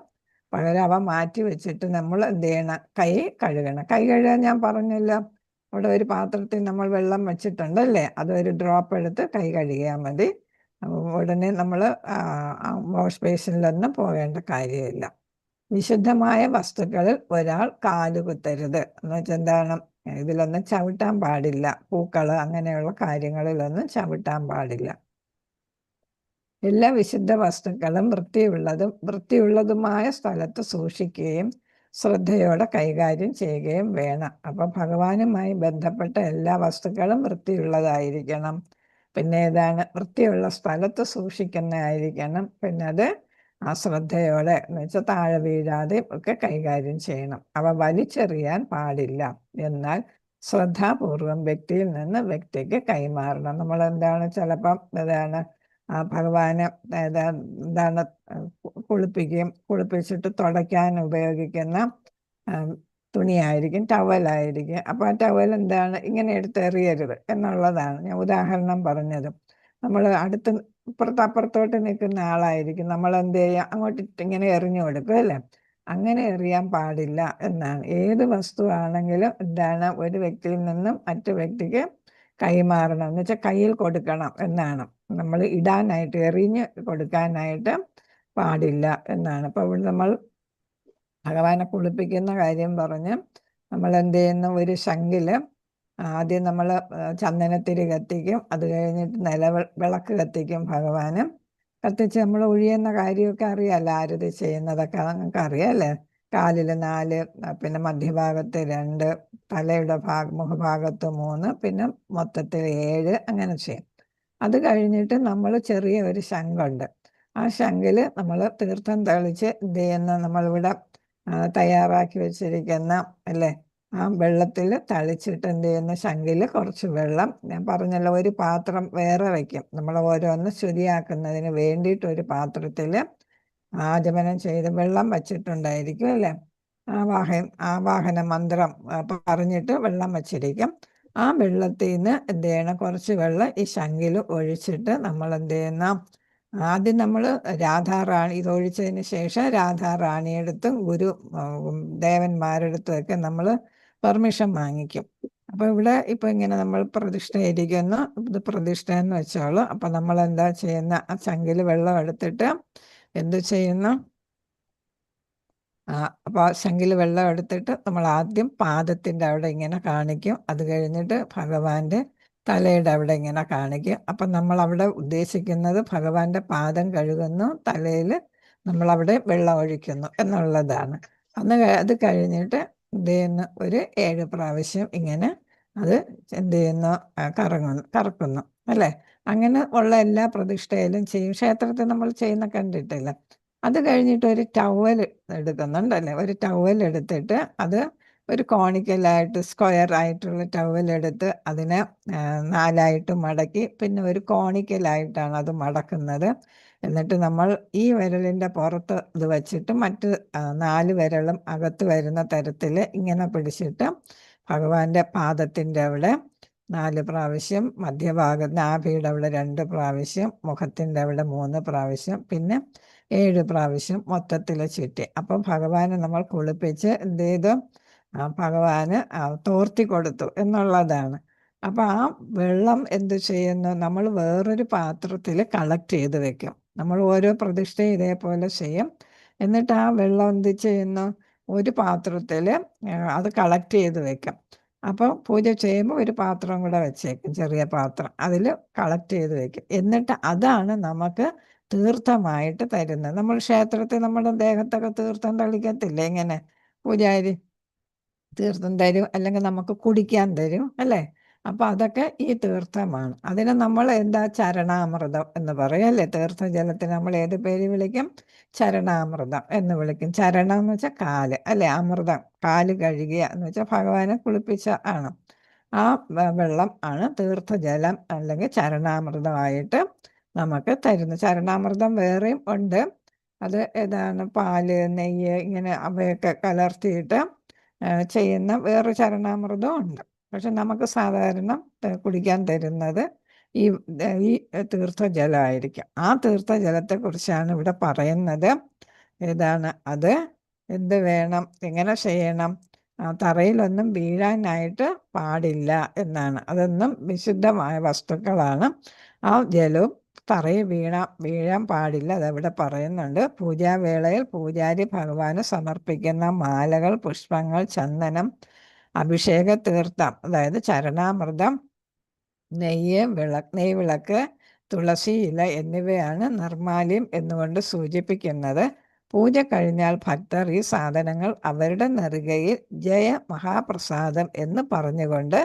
പകരം അവ മാറ്റി വെച്ചിട്ട് നമ്മൾ എന്ത് ചെയ്യണം, കൈ കഴുകണം. കൈ കഴുകാൻ ഞാൻ പറഞ്ഞല്ലോ, അവിടെ ഒരു പാത്രത്തിൽ നമ്മൾ വെള്ളം വെച്ചിട്ടുണ്ടല്ലേ, അതൊരു ഡ്രോപ്പ് എടുത്ത് കൈ കഴുകിയാൽ മതി. ഉടനെ നമ്മൾ വാഷ് ബേസിനിലൊന്നും പോകേണ്ട കാര്യമില്ല. വിശുദ്ധമായ വസ്തുക്കളിൽ ഒരാൾ കാലുകുത്തരുത് എന്ന് വെച്ചാൽ എന്താണ്, ഇതിലൊന്നും ചവിട്ടാൻ പാടില്ല. പൂക്കള് അങ്ങനെയുള്ള കാര്യങ്ങളിലൊന്നും ചവിട്ടാൻ പാടില്ല. എല്ലാ വിശുദ്ധ വസ്തുക്കളും വൃത്തിയുള്ളതുമായ സ്ഥലത്ത് സൂക്ഷിക്കുകയും ശ്രദ്ധയോടെ കൈകാര്യം ചെയ്യുകയും വേണം. അപ്പൊ ഭഗവാനുമായി ബന്ധപ്പെട്ട എല്ലാ വസ്തുക്കളും വൃത്തിയുള്ളതായിരിക്കണം. പിന്നെ ഏതാണ്, വൃത്തിയുള്ള സ്ഥലത്ത് സൂക്ഷിക്കുന്നതായിരിക്കണം. പിന്നെ അത് ആ ശ്രദ്ധയോടെ എന്ന് വെച്ചാൽ താഴെ വീഴാതെ ഒക്കെ കൈകാര്യം ചെയ്യണം. അവ വലിച്ചെറിയാൻ പാടില്ല. എന്നാൽ ശ്രദ്ധാപൂർവം വ്യക്തിയിൽ നിന്ന് വ്യക്തിക്ക് കൈമാറണം. നമ്മൾ എന്താണ് ചിലപ്പം ഏതാണ് ഭഗവാന് എന്താണ് കുളിപ്പിച്ചിട്ട് തുടയ്ക്കാൻ ഉപയോഗിക്കുന്ന തുണിയായിരിക്കും, ടവലായിരിക്കും. അപ്പൊ ആ ടവൽ എന്താണ്, ഇങ്ങനെ എടുത്തെറിയരുത് എന്നുള്ളതാണ് ഞാൻ ഉദാഹരണം പറഞ്ഞത്. നമ്മൾ അപ്പുറത്തോട്ട് നിൽക്കുന്ന ആളായിരിക്കും, നമ്മൾ എന്ത് ചെയ്യുക, അങ്ങോട്ട് ഇങ്ങനെ എറിഞ്ഞു കൊടുക്കും അല്ലേ. അങ്ങനെ എറിയാൻ പാടില്ല എന്നാണ്. ഏത് വസ്തു ആണെങ്കിലും എന്താണ്, ഒരു വ്യക്തിയിൽ നിന്നും മറ്റു വ്യക്തിക്ക് കൈമാറണം എന്ന് വെച്ചാൽ കയ്യിൽ കൊടുക്കണം എന്നാണ്. നമ്മൾ ഇടാനായിട്ട് എറിഞ്ഞ് കൊടുക്കാനായിട്ട് പാടില്ല എന്നാണ്. അപ്പൊ ഇവിടെ നമ്മൾ ഭഗവാനെ കുളിപ്പിക്കുന്ന കാര്യം പറഞ്ഞ് നമ്മൾ എന്ത് ചെയ്യുന്ന, ഒരു ശംഖില് ആദ്യം നമ്മൾ ചന്ദനത്തിരി കത്തിക്കും. അത് കഴിഞ്ഞിട്ട് വിളക്ക് കത്തിക്കും. ഭഗവാന് കത്തിച്ച് നമ്മൾ ഒഴിയുന്ന കാര്യമൊക്കെ അറിയാമല്ലോ, ആരതി ചെയ്യുന്നതൊക്കെ നിങ്ങൾക്ക് അറിയാമല്ലേ. കാലിൽ 4, പിന്നെ മധ്യഭാഗത്ത് 2, തലയുടെ മുഖഭാഗത്ത് 3, പിന്നെ മൊത്തത്തിൽ 7 അങ്ങനെ ചെയ്യും. അത് കഴിഞ്ഞിട്ട് നമ്മൾ ചെറിയ ഒരു ശംഖുണ്ട്. ആ ശംഖില് നമ്മൾ തീർത്ഥം തെളിച്ച് എന്ത് ചെയ്യുന്ന, നമ്മളിവിടെ തയ്യാറാക്കി വെച്ചിരിക്കുന്ന അല്ലേ ആ വെള്ളത്തിൽ തളിച്ചിട്ട് എന്ത് ചെയ്യുന്ന, ശംഖിൽ കുറച്ച് വെള്ളം, ഞാൻ പറഞ്ഞല്ലോ ഒരു പാത്രം വേറെ വയ്ക്കും. നമ്മൾ ഓരോന്ന് ശുചിയാക്കുന്നതിന് വേണ്ടിയിട്ട് ഒരു പാത്രത്തിൽ ആചമനം ചെയ്ത് വെള്ളം വച്ചിട്ടുണ്ടായിരിക്കും അല്ലേ. ആവാഹന മന്ത്രം പറഞ്ഞിട്ട് വെള്ളം വച്ചിരിക്കും. ആ വെള്ളത്തിൽ നിന്ന് എന്ത് ചെയ്യണം, കുറച്ച് വെള്ളം ഈ ശംഖിൽ ഒഴിച്ചിട്ട് നമ്മൾ എന്ത് ചെയ്യുന്ന, ആദ്യം നമ്മൾ രാധാറാണി ഇതൊഴിച്ചതിന് ശേഷം രാധാറാണിയെടുത്തും ദേവന്മാരെടുത്തും ഒക്കെ നമ്മൾ പെർമിഷൻ വാങ്ങിക്കും. അപ്പൊ ഇവിടെ ഇപ്പൊ ഇങ്ങനെ നമ്മൾ പ്രതിഷ്ഠയിരിക്കുന്നു, ഇത് പ്രതിഷ്ഠ എന്ന് വെച്ചോളൂ. അപ്പൊ നമ്മൾ എന്താ ചെയ്യുന്ന, ആ ശംഖിൽ വെള്ളം എടുത്തിട്ട് എന്ത് ചെയ്യുന്നു? അപ്പോൾ ആ ശംഖിൽ വെള്ളം എടുത്തിട്ട് നമ്മൾ ആദ്യം പാദത്തിൻ്റെ അവിടെ ഇങ്ങനെ കാണിക്കും. അത് കഴിഞ്ഞിട്ട് ഭഗവാന്റെ തലയുടെ അവിടെ ഇങ്ങനെ കാണിക്കും. അപ്പം നമ്മൾ അവിടെ ഉദ്ദേശിക്കുന്നത് ഭഗവാന്റെ പാദം കഴുകുന്നു, തലയിൽ നമ്മളവിടെ വെള്ളം ഒഴിക്കുന്നു എന്നുള്ളതാണ്. അത് കഴിഞ്ഞിട്ട് എന്ത് ചെയ്യുന്നു? ഒരു 7 പ്രാവശ്യം ഇങ്ങനെ അത് എന്ത് ചെയ്യുന്നു? കറക്കുന്നു അല്ലേ? അങ്ങനെ ഉള്ള എല്ലാ പ്രതിഷ്ഠയിലും ചെയ്യും. ക്ഷേത്രത്തിൽ നമ്മൾ ചെയ്യുന്ന കണ്ടിട്ടില്ല. അത് കഴിഞ്ഞിട്ട് ഒരു ടവൽ എടുക്കുന്നുണ്ടല്ലേ? ഒരു ടവൽ എടുത്തിട്ട് അത് ഒരു കോണിക്കലായിട്ട് സ്ക്വയർ ആയിട്ടുള്ള ടവൽ എടുത്ത് അതിനെ 4ആയിട്ട് മടക്കി പിന്നെ ഒരു കോണിക്കലായിട്ടാണ് അത് മടക്കുന്നത്. എന്നിട്ട് നമ്മൾ ഈ വിരലിൻ്റെ പുറത്ത് ഇത് വച്ചിട്ട് മറ്റ് 4 വിരലും അകത്ത് വരുന്ന തരത്തിൽ ഇങ്ങനെ പിടിച്ചിട്ട് ഭഗവാന്റെ പാദത്തിൻ്റെ അവിടെ 4 പ്രാവശ്യം, മധ്യഭാഗം നാഭിയുടെ അവിടെ 2 പ്രാവശ്യം, മുഖത്തിൻ്റെ അവിടെ 3 പ്രാവശ്യം, പിന്നെ 7 പ്രാവശ്യം മൊത്തത്തിൽ ചുറ്റി. അപ്പം ഭഗവാനെ നമ്മൾ കുളിപ്പിച്ച് എന്ത് ചെയ്തു? ഭഗവാന് തോർത്തി കൊടുത്തു എന്നുള്ളതാണ്. അപ്പം ആ വെള്ളം എന്ത് ചെയ്യുന്നു? നമ്മൾ വേറൊരു പാത്രത്തിൽ കളക്ട് ചെയ്ത് വെക്കും. നമ്മൾ ഓരോ പ്രതിഷ്ഠയും ഇതേപോലെ ചെയ്യും. എന്നിട്ട് ആ വെള്ളം എന്ത് ചെയ്യുന്നു? ഒരു പാത്രത്തിൽ അത് കളക്ട് ചെയ്ത് വെക്കും. അപ്പോൾ പൂജ ചെയ്യുമ്പോൾ ഒരു പാത്രം കൂടെ വെച്ചേക്കും, ചെറിയ പാത്രം. അതിൽ കളക്ട് ചെയ്ത് വെക്കും. എന്നിട്ട് അതാണ് നമുക്ക് തീർത്ഥമായിട്ട് തരുന്നത്. നമ്മൾ ക്ഷേത്രത്തിൽ നമ്മുടെ ദേഹത്തൊക്കെ തീർത്ഥം തളിക്കത്തില്ലേ? ഇങ്ങനെ പൂജാരി തീർത്ഥം തരും, അല്ലെങ്കിൽ നമുക്ക് കുടിക്കാൻ തരും അല്ലേ? അപ്പം അതൊക്കെ ഈ തീർത്ഥമാണ്. അതിനെ നമ്മൾ എന്താ ചരണാമൃതം എന്ന് പറയും അല്ലേ? തീർത്ഥജലത്തിന് നമ്മൾ ഏത് പേര് വിളിക്കും? ചരണാമൃതം എന്ന് വിളിക്കും. ചരണം എന്ന് വെച്ചാൽ കാല് അല്ലേ? അമൃതം, കാല് കഴുകിയ എന്ന് വെച്ചാൽ ഭഗവാനെ കുളിപ്പിച്ച ആണ്. ആ വെള്ളം ആണ് തീർത്ഥജലം അല്ലെങ്കിൽ ചരണാമൃതമായിട്ട് നമുക്ക് തരുന്നത്. ചരണാമൃതം വേറെയും ഉണ്ട്. അത് ഏതാണ്? പാല്, നെയ്യ് ഇങ്ങനെ അവയൊക്കെ കലർത്തിയിട്ട് ചെയ്യുന്ന വേറെ ചരണാമൃതം ഉണ്ട്. പക്ഷെ നമുക്ക് സാധാരണ കുടിക്കാൻ തരുന്നത് ഈ ഈ തീർത്ഥജലമായിരിക്കും. ആ തീർത്ഥജലത്തെക്കുറിച്ചാണ് ഇവിടെ പറയുന്നത്. ഏതാണ് അത്? എന്ത് വേണം? എങ്ങനെ ചെയ്യണം? തറയിലൊന്നും വീഴാനായിട്ട് പാടില്ല എന്നാണ്. അതൊന്നും വിശുദ്ധമായ വസ്തുക്കളാണ്. ആ ജലവും തറയിൽ വീഴാൻ പാടില്ല. അതവിടെ പറയുന്നുണ്ട്. പൂജാവേളയിൽ പൂജാരി ഭഗവാന് സമർപ്പിക്കുന്ന മാലകൾ, പുഷ്പങ്ങൾ, ചന്ദനം, അഭിഷേക തീർത്ഥം അതായത് ചരണാമൃതം, നെയ്യ് വിളക്ക്, തുളസി ഇല എന്നിവയാണ് നിർമാല്യം എന്നുകൊണ്ട് സൂചിപ്പിക്കുന്നത്. പൂജ കഴിഞ്ഞാൽ ഭക്തർ ഈ സാധനങ്ങൾ അവരുടെ നെറുകയിൽ ജയ മഹാപ്രസാദം എന്ന് പറഞ്ഞുകൊണ്ട്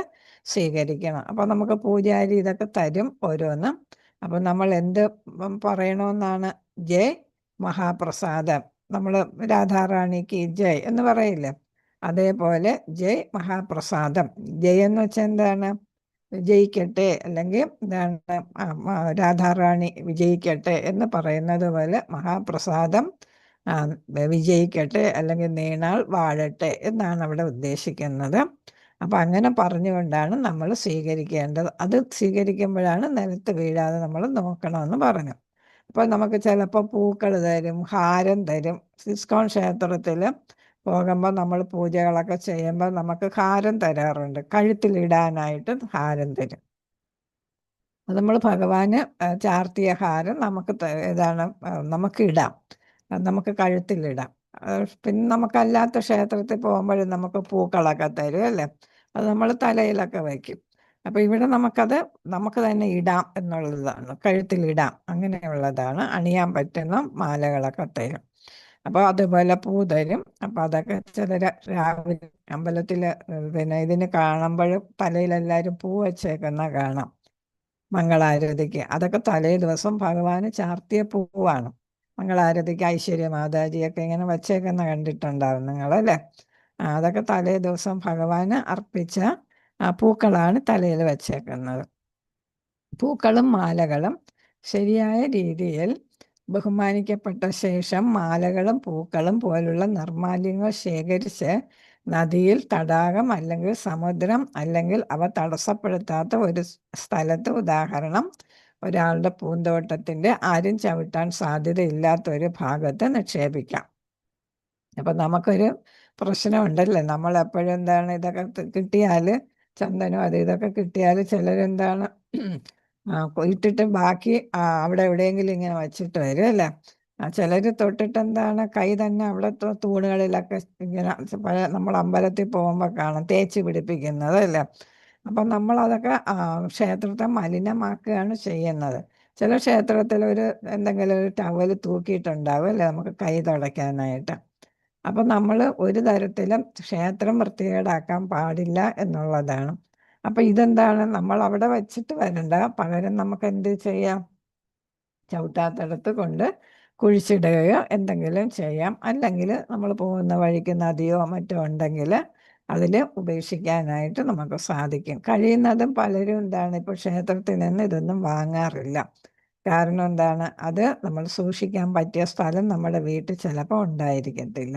സ്വീകരിക്കണം. അപ്പം നമുക്ക് പൂജാരി ഇതൊക്കെ തരും ഓരോന്നും. അപ്പം നമ്മൾ എന്ത് പറയണമെന്നാണ്? ജയ് മഹാപ്രസാദം. നമ്മൾ രാധാറാണിക്ക് ജയ് എന്ന് പറയില്ലേ? അതേപോലെ ജയ് മഹാപ്രസാദം. ജയ് എന്ന് വെച്ചാൽ എന്താണ്? വിജയിക്കട്ടെ, അല്ലെങ്കിൽ എന്താണ്? രാധാറാണി വിജയിക്കട്ടെ എന്ന് പറയുന്നത് പോലെ മഹാപ്രസാദം വിജയിക്കട്ടെ അല്ലെങ്കിൽ നീണാൾ വാഴട്ടെ എന്നാണ് അവിടെ ഉദ്ദേശിക്കുന്നത്. അപ്പം അങ്ങനെ പറഞ്ഞുകൊണ്ടാണ് നമ്മൾ സ്വീകരിക്കേണ്ടത്. അത് സ്വീകരിക്കുമ്പോഴാണ് നിലത്ത് വീഴാതെ നമ്മൾ നോക്കണമെന്ന് പറഞ്ഞു. അപ്പോൾ നമുക്ക് ചിലപ്പോൾ പൂക്കൾ തരും, ഹാരം തരും. ഇസ്കോൺ ക്ഷേത്രത്തിൽ പോകുമ്പോൾ നമ്മൾ പൂജകളൊക്കെ ചെയ്യുമ്പോൾ നമുക്ക് ഹാരം തരാറുണ്ട്. കഴുത്തിലിടാനായിട്ട് ഹാരം തരും. അത് നമ്മൾ ഭഗവാന് ചാർത്തിയ ഹാരം നമുക്ക് ഏതാണ്? നമുക്ക് ഇടാം, നമുക്ക് കഴുത്തിലിടാം. പിന്നെ നമുക്കല്ലാത്ത ക്ഷേത്രത്തിൽ പോകുമ്പോഴും നമുക്ക് പൂക്കളൊക്കെ തരും അല്ലേ? അത് നമ്മൾ തലയിലൊക്കെ വയ്ക്കും. അപ്പോൾ ഇവിടെ നമുക്കത് നമുക്ക് തന്നെ ഇടാം എന്നുള്ളതാണ്. കഴുത്തിലിടാം, അങ്ങനെയുള്ളതാണ്. അണിയാൻ പറ്റുന്ന മാലകളൊക്കെ തരും. അപ്പോൾ അതുപോലെ പൂ തരും. അപ്പം അതൊക്കെ ചിലർ രാവിലെ അമ്പലത്തിൽ പിന്നെ ഇതിന് കാണുമ്പോഴും തലയിലെല്ലാവരും പൂ വച്ചേക്കുന്ന കാണാം മംഗളാരതിക്ക്. അതൊക്കെ തലേ ദിവസം ഭഗവാന് ചാർത്തിയ പൂവാണ്. മംഗളാരതിക്ക് ഐശ്വര്യ മാതാജിയൊക്കെ ഇങ്ങനെ വച്ചേക്കുന്ന കണ്ടിട്ടുണ്ടാവും നിങ്ങളല്ലേ? അതൊക്കെ തലേ ദിവസം ഭഗവാന് അർപ്പിച്ച പൂക്കളാണ് തലയിൽ വച്ചേക്കുന്നത്. പൂക്കളും മാലകളും ശരിയായ രീതിയിൽ ബഹുമാനിക്കപ്പെട്ട ശേഷം മാലകളും പൂക്കളും പോലുള്ള നിർമാല്യങ്ങൾ ശേഖരിച്ച് നദിയിൽ, തടാകം അല്ലെങ്കിൽ സമുദ്രം അല്ലെങ്കിൽ അവ തടസ്സപ്പെടുത്താത്ത ഒരു സ്ഥലത്ത്, ഉദാഹരണം ഒരാളുടെ പൂന്തോട്ടത്തിൻ്റെ ആരും ചവിട്ടാൻ സാധ്യതയില്ലാത്ത ഒരു ഭാഗത്ത് നിക്ഷേപിക്കാം. അപ്പം നമുക്കൊരു പ്രശ്നമുണ്ടല്ലേ? നമ്മളെപ്പോഴും എന്താണ് ഇതൊക്കെ കിട്ടിയാൽ, ചന്ദനം അത് ഇതൊക്കെ കിട്ടിയാൽ ചിലരെന്താണ് ഇട്ടിട്ട് ബാക്കി അവിടെ എവിടെയെങ്കിലും ഇങ്ങനെ വച്ചിട്ട് വരും അല്ലേ? ചിലർ തൊട്ടിട്ട് എന്താണ് കൈ തന്നെ അവിടെ തൂണുകളിലൊക്കെ ഇങ്ങനെ നമ്മൾ അമ്പലത്തിൽ പോകുമ്പോൾ കാണാം തേച്ച് പിടിപ്പിക്കുന്നത് അല്ലേ. അപ്പം നമ്മളതൊക്കെ ക്ഷേത്രത്തെ മലിനമാക്കുകയാണ് ചെയ്യുന്നത്. ചില ക്ഷേത്രത്തിൽ എന്തെങ്കിലും ഒരു ടവല് തൂക്കിയിട്ടുണ്ടാവും അല്ലേ, നമുക്ക് കൈ തുടയ്ക്കാനായിട്ട്. അപ്പം നമ്മൾ ഒരു തരത്തിലും ക്ഷേത്രം വൃത്തികേടാക്കാൻ പാടില്ല എന്നുള്ളതാണ്. അപ്പം ഇതെന്താണ്, നമ്മൾ അവിടെ വെച്ചിട്ട് വരണ്ട, പകരം നമുക്ക് എന്ത് ചെയ്യാം, ചവിട്ടാത്തടത്ത് കൊണ്ട് കുഴിച്ചിടുകയോ എന്തെങ്കിലും ചെയ്യാം. അല്ലെങ്കിൽ നമ്മൾ പോകുന്ന വഴിക്ക് നദിയോ മറ്റോ ഉണ്ടെങ്കിൽ അതിൽ ഉപേക്ഷിക്കാനായിട്ട് നമുക്ക് സാധിക്കും. കഴിയുന്നതും പലരും എന്താണ് ഇപ്പോൾ ക്ഷേത്രത്തിൽ നിന്ന് ഇതൊന്നും വാങ്ങാറില്ല. കാരണം എന്താണ്, അത് നമ്മൾ സൂക്ഷിക്കാൻ പറ്റിയ സ്ഥലം നമ്മുടെ വീട്ടിൽ ചിലപ്പോൾ ഉണ്ടായിരിക്കത്തില്ല.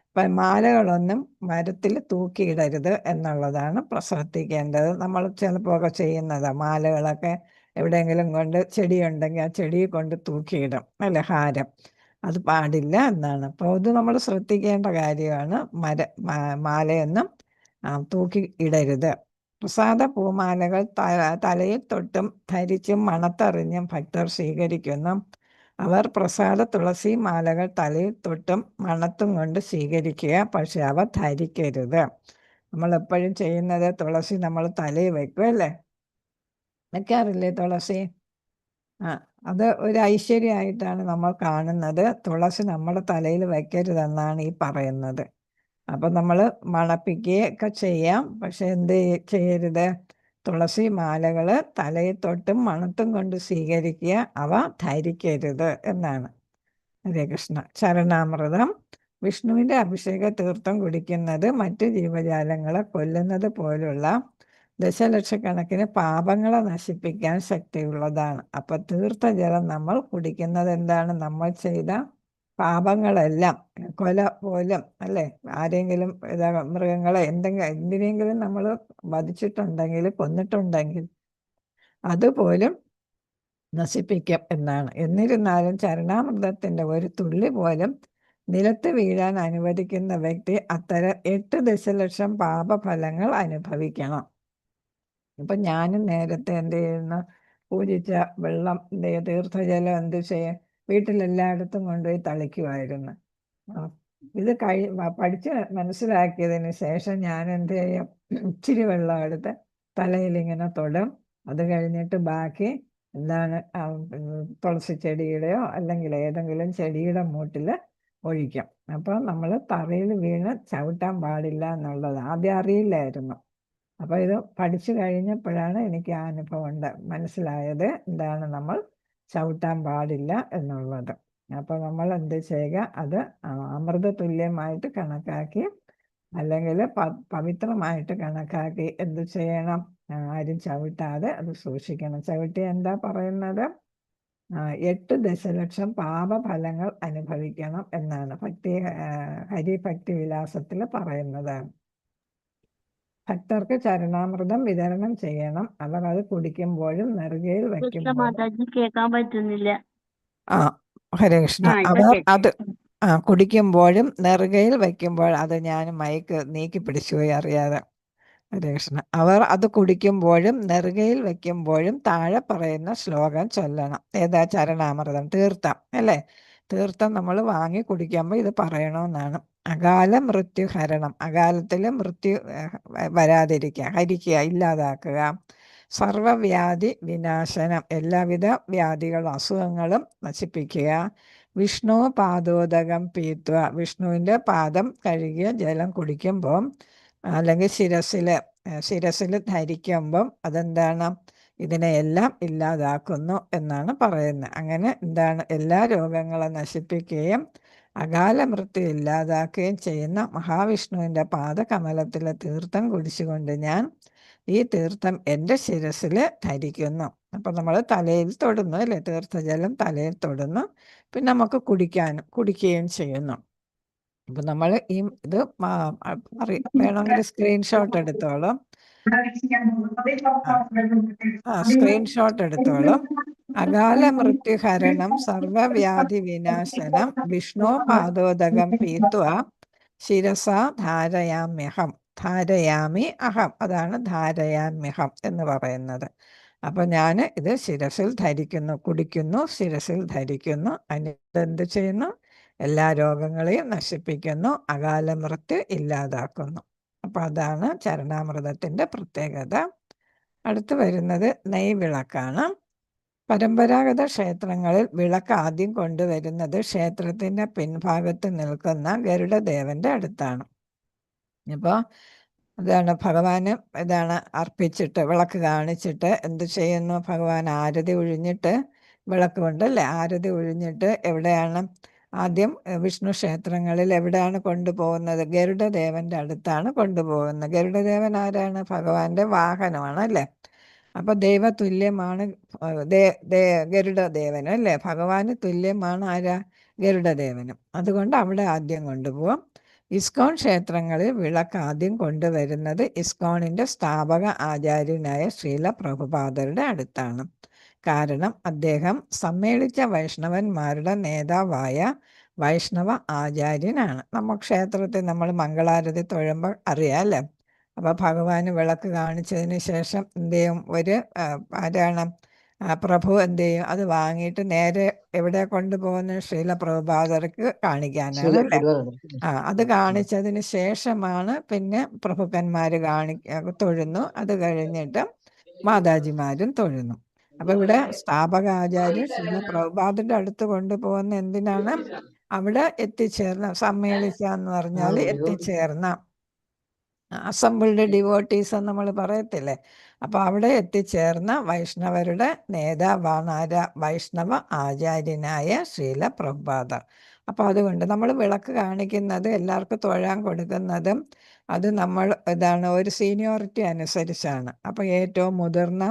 അപ്പം മാലകളൊന്നും മരത്തിൽ തൂക്കിയിടരുത് എന്നുള്ളതാണ് ശ്രദ്ധിക്കേണ്ടത്. നമ്മൾ ചിലപ്പോൾ ഒക്കെ ചെയ്യുന്നതാണ്, മാലകളൊക്കെ എവിടെയെങ്കിലും കൊണ്ട് ചെടിയുണ്ടെങ്കിൽ ആ ചെടിയെ കൊണ്ട് തൂക്കിയിടും അല്ലെ, ഹാരം. അത് പാടില്ല എന്നാണ്. അപ്പോൾ ഇത് നമ്മൾ ശ്രദ്ധിക്കേണ്ട കാര്യമാണ്. മാലയൊന്നും തൂക്കി ഇടരുത്. പ്രസാദ പൂമാലകൾ തലയിൽ തൊട്ടും ധരിച്ചും മണത്തറിഞ്ഞും ഭക്തർ സ്വീകരിക്കുന്നു. അവർ പ്രസാദ തുളസി മാലകൾ തലയിൽ തൊട്ടും മണത്തും കൊണ്ട് സ്വീകരിക്കുക, പക്ഷെ അവ ധരിക്കരുത്. നമ്മളെപ്പോഴും ചെയ്യുന്നത് തുളസി നമ്മൾ തലയിൽ വെക്കും അല്ലേ, വെക്കാറില്ലേ തുളസി? അത് ഒരു ഐശ്വര്യമായിട്ടാണ് നമ്മൾ കാണുന്നത്. തുളസി നമ്മുടെ തലയിൽ വെക്കരുതെന്നാണ് ഈ പറയുന്നത്. അപ്പം നമ്മൾ മണപ്പിക്കുകയൊക്കെ ചെയ്യാം, പക്ഷെ എന്ത് ചെയ്യരുത്, തുളസി മാലകൾ തലയിൽ തൊട്ടും മണത്തും കൊണ്ട് സ്വീകരിക്കുക, അവ ധരിക്കരുത് എന്നാണ്. ഹരേ കൃഷ്ണ. ചരണാമൃതം. വിഷ്ണുവിൻ്റെ അഭിഷേക തീർത്ഥം കുടിക്കുന്നത് മറ്റ് ജീവജാലങ്ങളെ കൊല്ലുന്നത് പോലുള്ള ദശലക്ഷക്കണക്കിന് പാപങ്ങളെ നശിപ്പിക്കാൻ ശക്തിയുള്ളതാണ്. അപ്പം തീർത്ഥജലം നമ്മൾ കുടിക്കുന്നത് എന്താണ്, നമ്മൾ ചെയ്ത പാപങ്ങളെല്ലാം, കൊല പോലും അല്ലേ, ആരെങ്കിലും മൃഗങ്ങളെ എന്തിനെങ്കിലും നമ്മൾ വധിച്ചിട്ടുണ്ടെങ്കിൽ, കൊന്നിട്ടുണ്ടെങ്കിൽ അതുപോലും നശിപ്പിക്കും എന്നാണ്. എന്നിരുന്നാലും ചരണാമൃതത്തിൻ്റെ ഒരു തുള്ളി പോലും നിലത്ത് വീഴാൻ അനുവദിക്കുന്ന വ്യക്തി അത്തരം 8 ദശലക്ഷം പാപഫലങ്ങൾ അനുഭവിക്കണം. ഇപ്പം ഞാനും നേരത്തെ എന്ത് ചെയ്യുന്ന, പൂജിച്ച വെള്ളം തീർത്ഥജലം എന്ത് ചെയ്യാൻ വീട്ടിലെല്ലായിടത്തും കൊണ്ടുപോയി തളിക്കുമായിരുന്നു. ഇത് പഠിച്ച് മനസ്സിലാക്കിയതിന് ശേഷം ഞാൻ എന്ത് ചെയ്യും, ഇച്ചിരി വെള്ളം എടുത്ത് തലയിലിങ്ങനെ തൊടും. അത് കഴിഞ്ഞിട്ട് ബാക്കി എന്താണ് തുളസി ചെടിയുടെയോ അല്ലെങ്കിൽ ഏതെങ്കിലും ചെടിയുടെ മൂട്ടിൽ ഒഴിക്കും. അപ്പോൾ നമ്മൾ തറയിൽ വീണ് ചവിട്ടാൻ പാടില്ല എന്നുള്ളത് ആദ്യം അറിയില്ലായിരുന്നു. അപ്പോൾ ഇത് പഠിച്ചു കഴിഞ്ഞപ്പോഴാണ് എനിക്ക് ആ അനുഭവം മനസ്സിലായത്, എന്താണ് നമ്മൾ ചവിട്ടാൻ പാടില്ല എന്നുള്ളത്. അപ്പോൾ നമ്മൾ എന്ത് ചെയ്യുക, അത് അമൃത തുല്യമായിട്ട് കണക്കാക്കി അല്ലെങ്കിൽ പവിത്രമായിട്ട് കണക്കാക്കി എന്ത് ചെയ്യണം, ആരും ചവിട്ടാതെ അത് സൂക്ഷിക്കണം. ചവിട്ടി എന്താ പറയുന്നത്, 8 ദശലക്ഷം പാപഫലങ്ങൾ അനുഭവിക്കണം എന്നാണ് ഹരിഭക്തി വിലാസത്തിൽ പറയുന്നത്. ഭക്തർക്ക് ചരണാമൃതം വിതരണം ചെയ്യണം. അവർ അത് കുടിക്കുമ്പോഴും നെറുകയിൽ വയ്ക്കുമ്പോഴും കേൾക്കാൻ പറ്റുന്നില്ല. ഹരേ കൃഷ്ണ. അവർ അത് കുടിക്കുമ്പോഴും നെറുകയിൽ വയ്ക്കുമ്പോൾ, അത് ഞാൻ മൈക്ക് നീക്കി പിടിച്ചുപോയി അറിയാതെ. ഹരേ കൃഷ്ണ. അവർ അത് കുടിക്കുമ്പോഴും നെറുകയിൽ വയ്ക്കുമ്പോഴും താഴെ പറയുന്ന ശ്ലോകം ചൊല്ലണം. ഏതാ? ചരണാമൃതം, തീർത്ഥം അല്ലേ. തീർത്ഥം നമ്മൾ വാങ്ങി കുടിക്കുമ്പോൾ ഇത് പറയണമെന്നാണ്. അകാല മൃത്യു ഹരണം, അകാലത്തിൽ മൃത്യു വരാതിരിക്കുക, ഹരിക്കുക, ഇല്ലാതാക്കുക. സർവവ്യാധി വിനാശനം, എല്ലാവിധ വ്യാധികളും അസുഖങ്ങളും നശിപ്പിക്കുക. വിഷ്ണു പാദോദകം പീത്വ, വിഷ്ണുവിൻ്റെ പാദം കഴുകിയ ജലം കുടിക്കുമ്പം അല്ലെങ്കിൽ ശിരസിൽ ധരിക്കുമ്പം അതെന്താണ്, ഇതിനെയെല്ലാം ഇല്ലാതാക്കുന്നു എന്നാണ് പറയുന്നത്. അങ്ങനെ എന്താണ്, എല്ലാ രോഗങ്ങളും നശിപ്പിക്കുകയും അകാല മൃത്യു ഇല്ലാതാക്കുകയും ചെയ്യുന്ന മഹാവിഷ്ണുവിൻ്റെ പാദകമലത്തിലെ തീർത്ഥം കുടിച്ചുകൊണ്ട് ഞാൻ ഈ തീർത്ഥം എൻ്റെ ശിരസിൽ ധരിക്കുന്നു. അപ്പം നമ്മൾ തലയിൽ തൊടുന്നു അല്ലേ, തീർത്ഥജലം തലയിൽ തൊടുന്നു, പിന്നെ നമുക്ക് കുടിക്കുകയും ചെയ്യുന്നു. അപ്പം നമ്മൾ ഇത് വേണമെങ്കിൽ സ്ക്രീൻഷോട്ട് എടുത്തോളും. സ്ക്രീൻഷോട്ട് എടുത്തോളും. അകാല മൃത്യുഹരണം സർവവ്യാധി വിനാശനം വിഷ്ണു പാദോദകം പീത്വ ശിരസ ധാരയാമ്യഹം. ധാരയാമി അഹം, അതാണ് ധാരയാമ്യഹം എന്ന് പറയുന്നത്. അപ്പൊ ഞാൻ ഇത് ശിരസിൽ ധരിക്കുന്നു, കുടിക്കുന്നു, ശിരസിൽ ധരിക്കുന്നു. എന്ത് ചെയ്യുന്നു? എല്ലാ രോഗങ്ങളെയും നശിപ്പിക്കുന്നു, അകാല മൃത്യു ഇല്ലാതാക്കുന്നു. അപ്പൊ അതാണ് ചരണാമൃതത്തിന്റെ പ്രത്യേകത. അടുത്ത് വരുന്നത് നെയ്വിളക്കാണ്. പരമ്പരാഗത ക്ഷേത്രങ്ങളിൽ വിളക്ക് ആദ്യം കൊണ്ടുവരുന്നത് ക്ഷേത്രത്തിന്റെ പിൻഭാഗത്ത് നിൽക്കുന്ന ഗരുഡദേവന്റെ അടുത്താണ്. ഇപ്പോൾ ഇതാണ് ഭഗവാന് ഇതാണ് അർപ്പിച്ചിട്ട് വിളക്ക് കാണിച്ചിട്ട് എന്ത് ചെയ്യുന്നു? ഭഗവാൻ ആരതി ഒഴിഞ്ഞിട്ട് വിളക്ക് കൊണ്ടല്ലേ ആരതി ഒഴിഞ്ഞിട്ട് എവിടെയാണ് ആദ്യം വിഷ്ണു ക്ഷേത്രങ്ങളിൽ എവിടെയാണ് കൊണ്ടുപോകുന്നത്? ഗരുഡദേവന്റെ അടുത്താണ് കൊണ്ടുപോകുന്നത്. ഗരുഡദേവൻ ആരാണ്? ഭഗവാന്റെ വാഹനമാണ് അല്ലേ? അപ്പൊ ദൈവതുല്യമാണ് ഗരുഡദേവനും അല്ലേ? ഭഗവാന് തുല്യമാണ് ആരാ? ഗരുഡദേവനും. അതുകൊണ്ട് അവിടെ ആദ്യം കൊണ്ടുപോകും. ഇസ്കോൺ ക്ഷേത്രങ്ങളിൽ വിളക്ക് ആദ്യം കൊണ്ടുവരുന്നത് ഇസ്കോണിന്റെ സ്ഥാപക ആചാര്യനായ ശ്രീല പ്രഭുപാദരുടെ അടുത്താണ്. കാരണം അദ്ദേഹം സമ്മേളിച്ച വൈഷ്ണവന്മാരുടെ നേതാവായ വൈഷ്ണവ ആചാര്യനാണ്. നമ്മൾ ക്ഷേത്രത്തിൽ നമ്മൾ മംഗളാരതി തൊഴുമ്പോൾ അറിയാം അല്ലേ? അപ്പൊ ഭഗവാന് വിളക്ക് കാണിച്ചതിന് ശേഷം എന്ത് ചെയ്യും? ആരാണ് പ്രഭു എന്ത് ചെയ്യും? അത് വാങ്ങിയിട്ട് നേരെ എവിടെ കൊണ്ടുപോകുന്ന? ശ്രീല പ്രഭുപാദർക്ക് കാണിക്കാനാണ് അല്ലേ? അത് കാണിച്ചതിന് ശേഷമാണ് പിന്നെ പ്രഭുക്കന്മാര് തൊഴുന്നു. അത് കഴിഞ്ഞിട്ട് മാതാജിമാരും തൊഴുന്നു. അപ്പൊ ഇവിടെ സ്ഥാപക ആചാര്യൻ ശ്രീല പ്രഭുപാദന്റെ അടുത്ത് കൊണ്ടുപോകുന്ന എന്തിനാണ്? അവിടെ എത്തിച്ചേർന്ന, സമ്മേളിച്ച എന്ന് പറഞ്ഞാൽ എത്തിച്ചേർന്ന അസംബിൾഡ് ഡിവോട്ടീസ് എന്ന് നമ്മൾ പറയത്തില്ലേ? അപ്പൊ അവിടെ എത്തിച്ചേർന്ന വൈഷ്ണവരുടെ നേതാവാണ് ആരാ? വൈഷ്ണവ ആചാര്യനായ ശ്രീല പ്രഭുപാദർ. അപ്പൊ അതുകൊണ്ട് നമ്മൾ വിളക്ക് കാണിക്കുന്നത്, എല്ലാവർക്കും തൊഴാൻ കൊടുക്കുന്നതും അത് നമ്മൾ ഇതാണ് ഒരു സീനിയോറിറ്റി അനുസരിച്ചാണ്. അപ്പൊ ഏറ്റവും മുതിർന്ന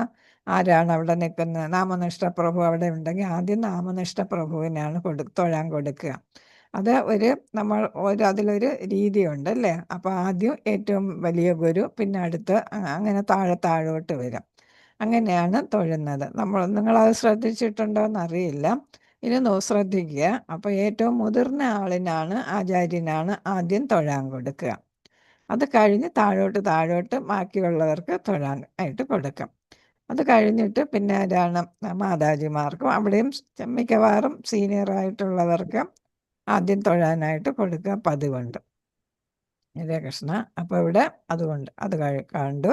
ആരാണ് അവിടെ നിൽക്കുന്നത്? നാമനിഷ്ഠ പ്രഭു അവിടെ ഉണ്ടെങ്കിൽ ആദ്യം നാമനിഷ്ഠ പ്രഭുവിനാണ് തൊഴാൻ കൊടുക്കുക. അത് അതിലൊരു രീതിയുണ്ട് അല്ലേ? അപ്പൊ ആദ്യം ഏറ്റവും വലിയ ഗുരു, പിന്നെ അടുത്ത് അങ്ങനെ താഴോട്ട് വരും. അങ്ങനെയാണ് തൊഴുന്നത്. നിങ്ങളത് ശ്രദ്ധിച്ചിട്ടുണ്ടോ എന്നറിയില്ല. ഇനി ശ്രദ്ധിക്കുക. അപ്പൊ ഏറ്റവും മുതിർന്ന ആചാര്യനാണ് ആദ്യം തൊഴാൻ കൊടുക്കുക. അത് കഴിഞ്ഞ് താഴോട്ട് ബാക്കിയുള്ളവർക്ക് തൊഴാൻ ആയിട്ട് കൊടുക്കും. അത് കഴിഞ്ഞിട്ട് പിന്നെ ആരാണ്? മാതാജിമാർക്കും അവിടെയും മിക്കവാറും സീനിയറായിട്ടുള്ളവർക്ക് ആദ്യം തൊഴാനായിട്ട് കൊടുക്കുക പതിവുണ്ട്. ഹരേ കൃഷ്ണ. അപ്പോൾ ഇവിടെ അതുകൊണ്ട് അത് കണ്ടു.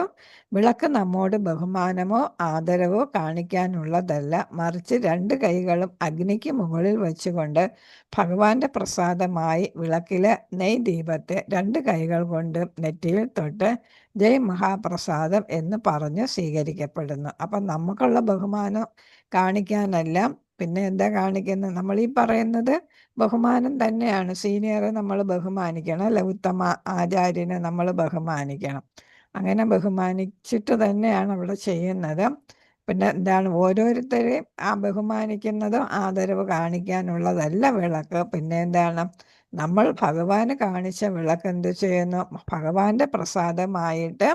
വിളക്ക് നമ്മോട് ബഹുമാനമോ ആദരവോ കാണിക്കാനുള്ളതല്ല, മറിച്ച് രണ്ട് കൈകളും അഗ്നിക്ക് മുകളിൽ വെച്ചുകൊണ്ട് ഭഗവാന്റെ പ്രസാദമായി വിളക്കിലെ നെയ് ദീപത്തെ രണ്ട് കൈകൾ കൊണ്ട് നെറ്റിയിൽ തൊട്ട് ജയ് മഹാപ്രസാദം എന്ന് പറഞ്ഞ് സ്വീകരിക്കപ്പെടുന്നു. അപ്പം നമുക്കുള്ള ബഹുമാനം കാണിക്കാനല്ല, പിന്നെ എന്താ കാണിക്കുന്നത്? നമ്മൾ ഈ പറയുന്നത് ബഹുമാനം തന്നെയാണ്. സീനിയറെ നമ്മൾ ബഹുമാനിക്കണം അല്ലെ? ഉത്തമ ആചാര്യനെ നമ്മൾ ബഹുമാനിക്കണം. അങ്ങനെ ബഹുമാനിച്ചിട്ട് തന്നെയാണ് അവിടെ ചെയ്യുന്നത്. പിന്നെ എന്താണ്? ഓരോരുത്തരെയും ബഹുമാനിക്കുന്നതും ആദരവ് കാണിക്കാനുള്ളതല്ല വിളക്ക്. പിന്നെ എന്താണ്? നമ്മൾ ഭഗവാന് കാണിച്ച വിളക്ക് എന്ത് ചെയ്യുന്നു? ഭഗവാന്റെ പ്രസാദമായിട്ട്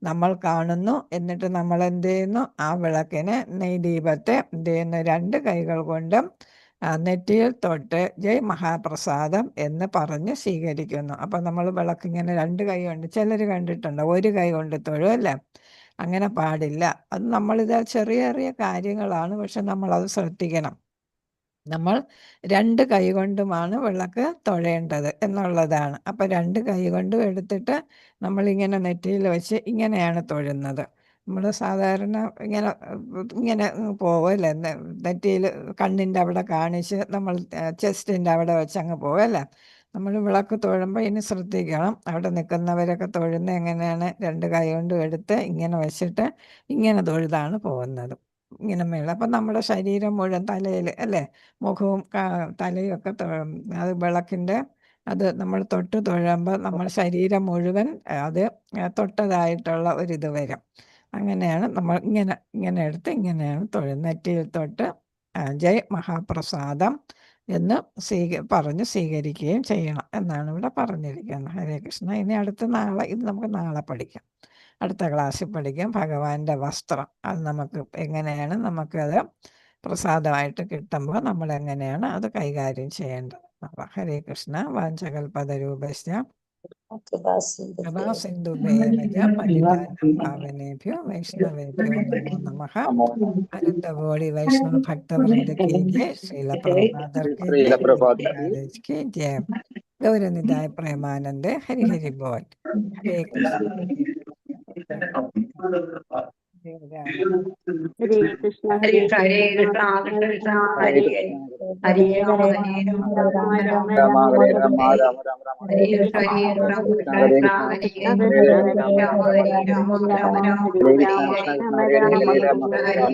നമ്മൾ കാണുന്നു. എന്നിട്ട് നമ്മൾ എന്ത് ചെയ്യുന്നു? ആ വിളക്കിനെ നെയ്ദീപത്തെ എന്ത് ചെയ്യുന്നു? രണ്ട് കൈകൾ കൊണ്ടും നെറ്റിയിൽ തൊട്ട് ജയ് മഹാപ്രസാദം എന്ന് പറഞ്ഞ് സ്വീകരിക്കുന്നു. അപ്പൊ നമ്മൾ വിളക്ക് ഇങ്ങനെ രണ്ട് കൈ കൊണ്ട്, ചിലർ കണ്ടിട്ടുണ്ട് ഒരു കൈ കൊണ്ട് തൊഴും അല്ലേ? അങ്ങനെ പാടില്ല. അത് നമ്മളിത് ചെറിയ ചെറിയ കാര്യങ്ങളാണ്, പക്ഷെ നമ്മളത് ശ്രദ്ധിക്കണം. നമ്മൾ രണ്ട് കൈ കൊണ്ടുമാണ് വിളക്ക് തൊഴേണ്ടത് എന്നുള്ളതാണ്. അപ്പം രണ്ട് കൈ കൊണ്ടും എടുത്തിട്ട് നമ്മളിങ്ങനെ നെറ്റിയിൽ വെച്ച് ഇങ്ങനെയാണ് തൊഴുന്നത്. നമ്മൾ സാധാരണ ഇങ്ങനെ ഇങ്ങനെ പോവല്ലേ? നെറ്റിയിൽ കണ്ണിൻ്റെ അവിടെ കാണിച്ച് നമ്മൾ ചെസ്റ്റിൻ്റെ അവിടെ വെച്ച് അങ്ങ് പോവല്ലേ? നമ്മൾ വിളക്ക് തൊഴുമ്പോൾ ഇനി ശ്രദ്ധിക്കണം. അവിടെ നിൽക്കുന്നവരൊക്കെ തൊഴുന്നത് എങ്ങനെയാണ്? രണ്ട് കൈ കൊണ്ടും എടുത്ത് ഇങ്ങനെ വെച്ചിട്ട് ഇങ്ങനെ തൊഴുതാണ് പോകുന്നത്. ഇങ്ങനെ മേളം. അപ്പം നമ്മുടെ ശരീരം മുഴുവൻ തലയിൽ അല്ലേ? മുഖവും തലയും ഒക്കെ അത് വിളക്കിൻ്റെ അത് നമ്മൾ തൊട്ട് തൊഴുമ്പോൾ നമ്മൾ ശരീരം മുഴുവൻ അത് തൊട്ടതായിട്ടുള്ള ഒരിത് വരും. അങ്ങനെയാണ് നമ്മൾ ഇങ്ങനെ എടുത്ത് ഇങ്ങനെയാണ് തൊഴുന്നത്. നെറ്റിയിൽ തൊട്ട് ജയ് മഹാപ്രസാദം എന്ന് പറഞ്ഞ് സ്വീകരിക്കുകയും ചെയ്യണം എന്നാണ് ഇവിടെ പറഞ്ഞിരിക്കുന്നത്. ഹരേ കൃഷ്ണ. ഇനി ഇത് നമുക്ക് നാളെ പഠിക്കാം. അടുത്ത ക്ലാസ്സിൽ പഠിക്കാം. ഭഗവാന്റെ വസ്ത്രം അത് നമുക്ക് എങ്ങനെയാണ് നമുക്കത് പ്രസാദമായിട്ട് കിട്ടുമ്പോൾ നമ്മൾ എങ്ങനെയാണ് അത് കൈകാര്യം ചെയ്യേണ്ടത്. ഹരേ കൃഷ്ണ. വാഞ്ചകൽപതരൂപശ്ച കൃപാസിന്ധുഭേമജ പതിതാനം പാവനേഭ്യോ വൈഷ്ണവേഭ്യോ നമോ നമഃ. അനന്തകോടി വൈഷ്ണവ ഭക്തവൃന്ദ കി ജയ. ശ്രീല പ്രഭുപാദർ കി ജയ. ഗുരുമഹാരാജ് കി ജയ. ഗൗരനിതായ പ്രേമാനന്ദേ. ഹരി ഹരി ബോൽ. ഹരേ കൃഷ്ണ. ഹരേ കൃഷ്ണ ഹരേ ഹരേ കൃഷ്ണ കൃഷ്ണ കൃഷ്ണ ഹരേ ഹരേ രാമ ഹരേ രാമ രാമ രാമ ഹരേ കൃഷ്ണ ഹരേ കൃഷ്ണ കൃഷ്ണ കൃഷ്ണ ഹരേ ഹരേ രാമ ഹരേ രാമ രാമ രാമ ഹരേ ഹരേ. ഹരേ കൃഷ്ണ ഹരേ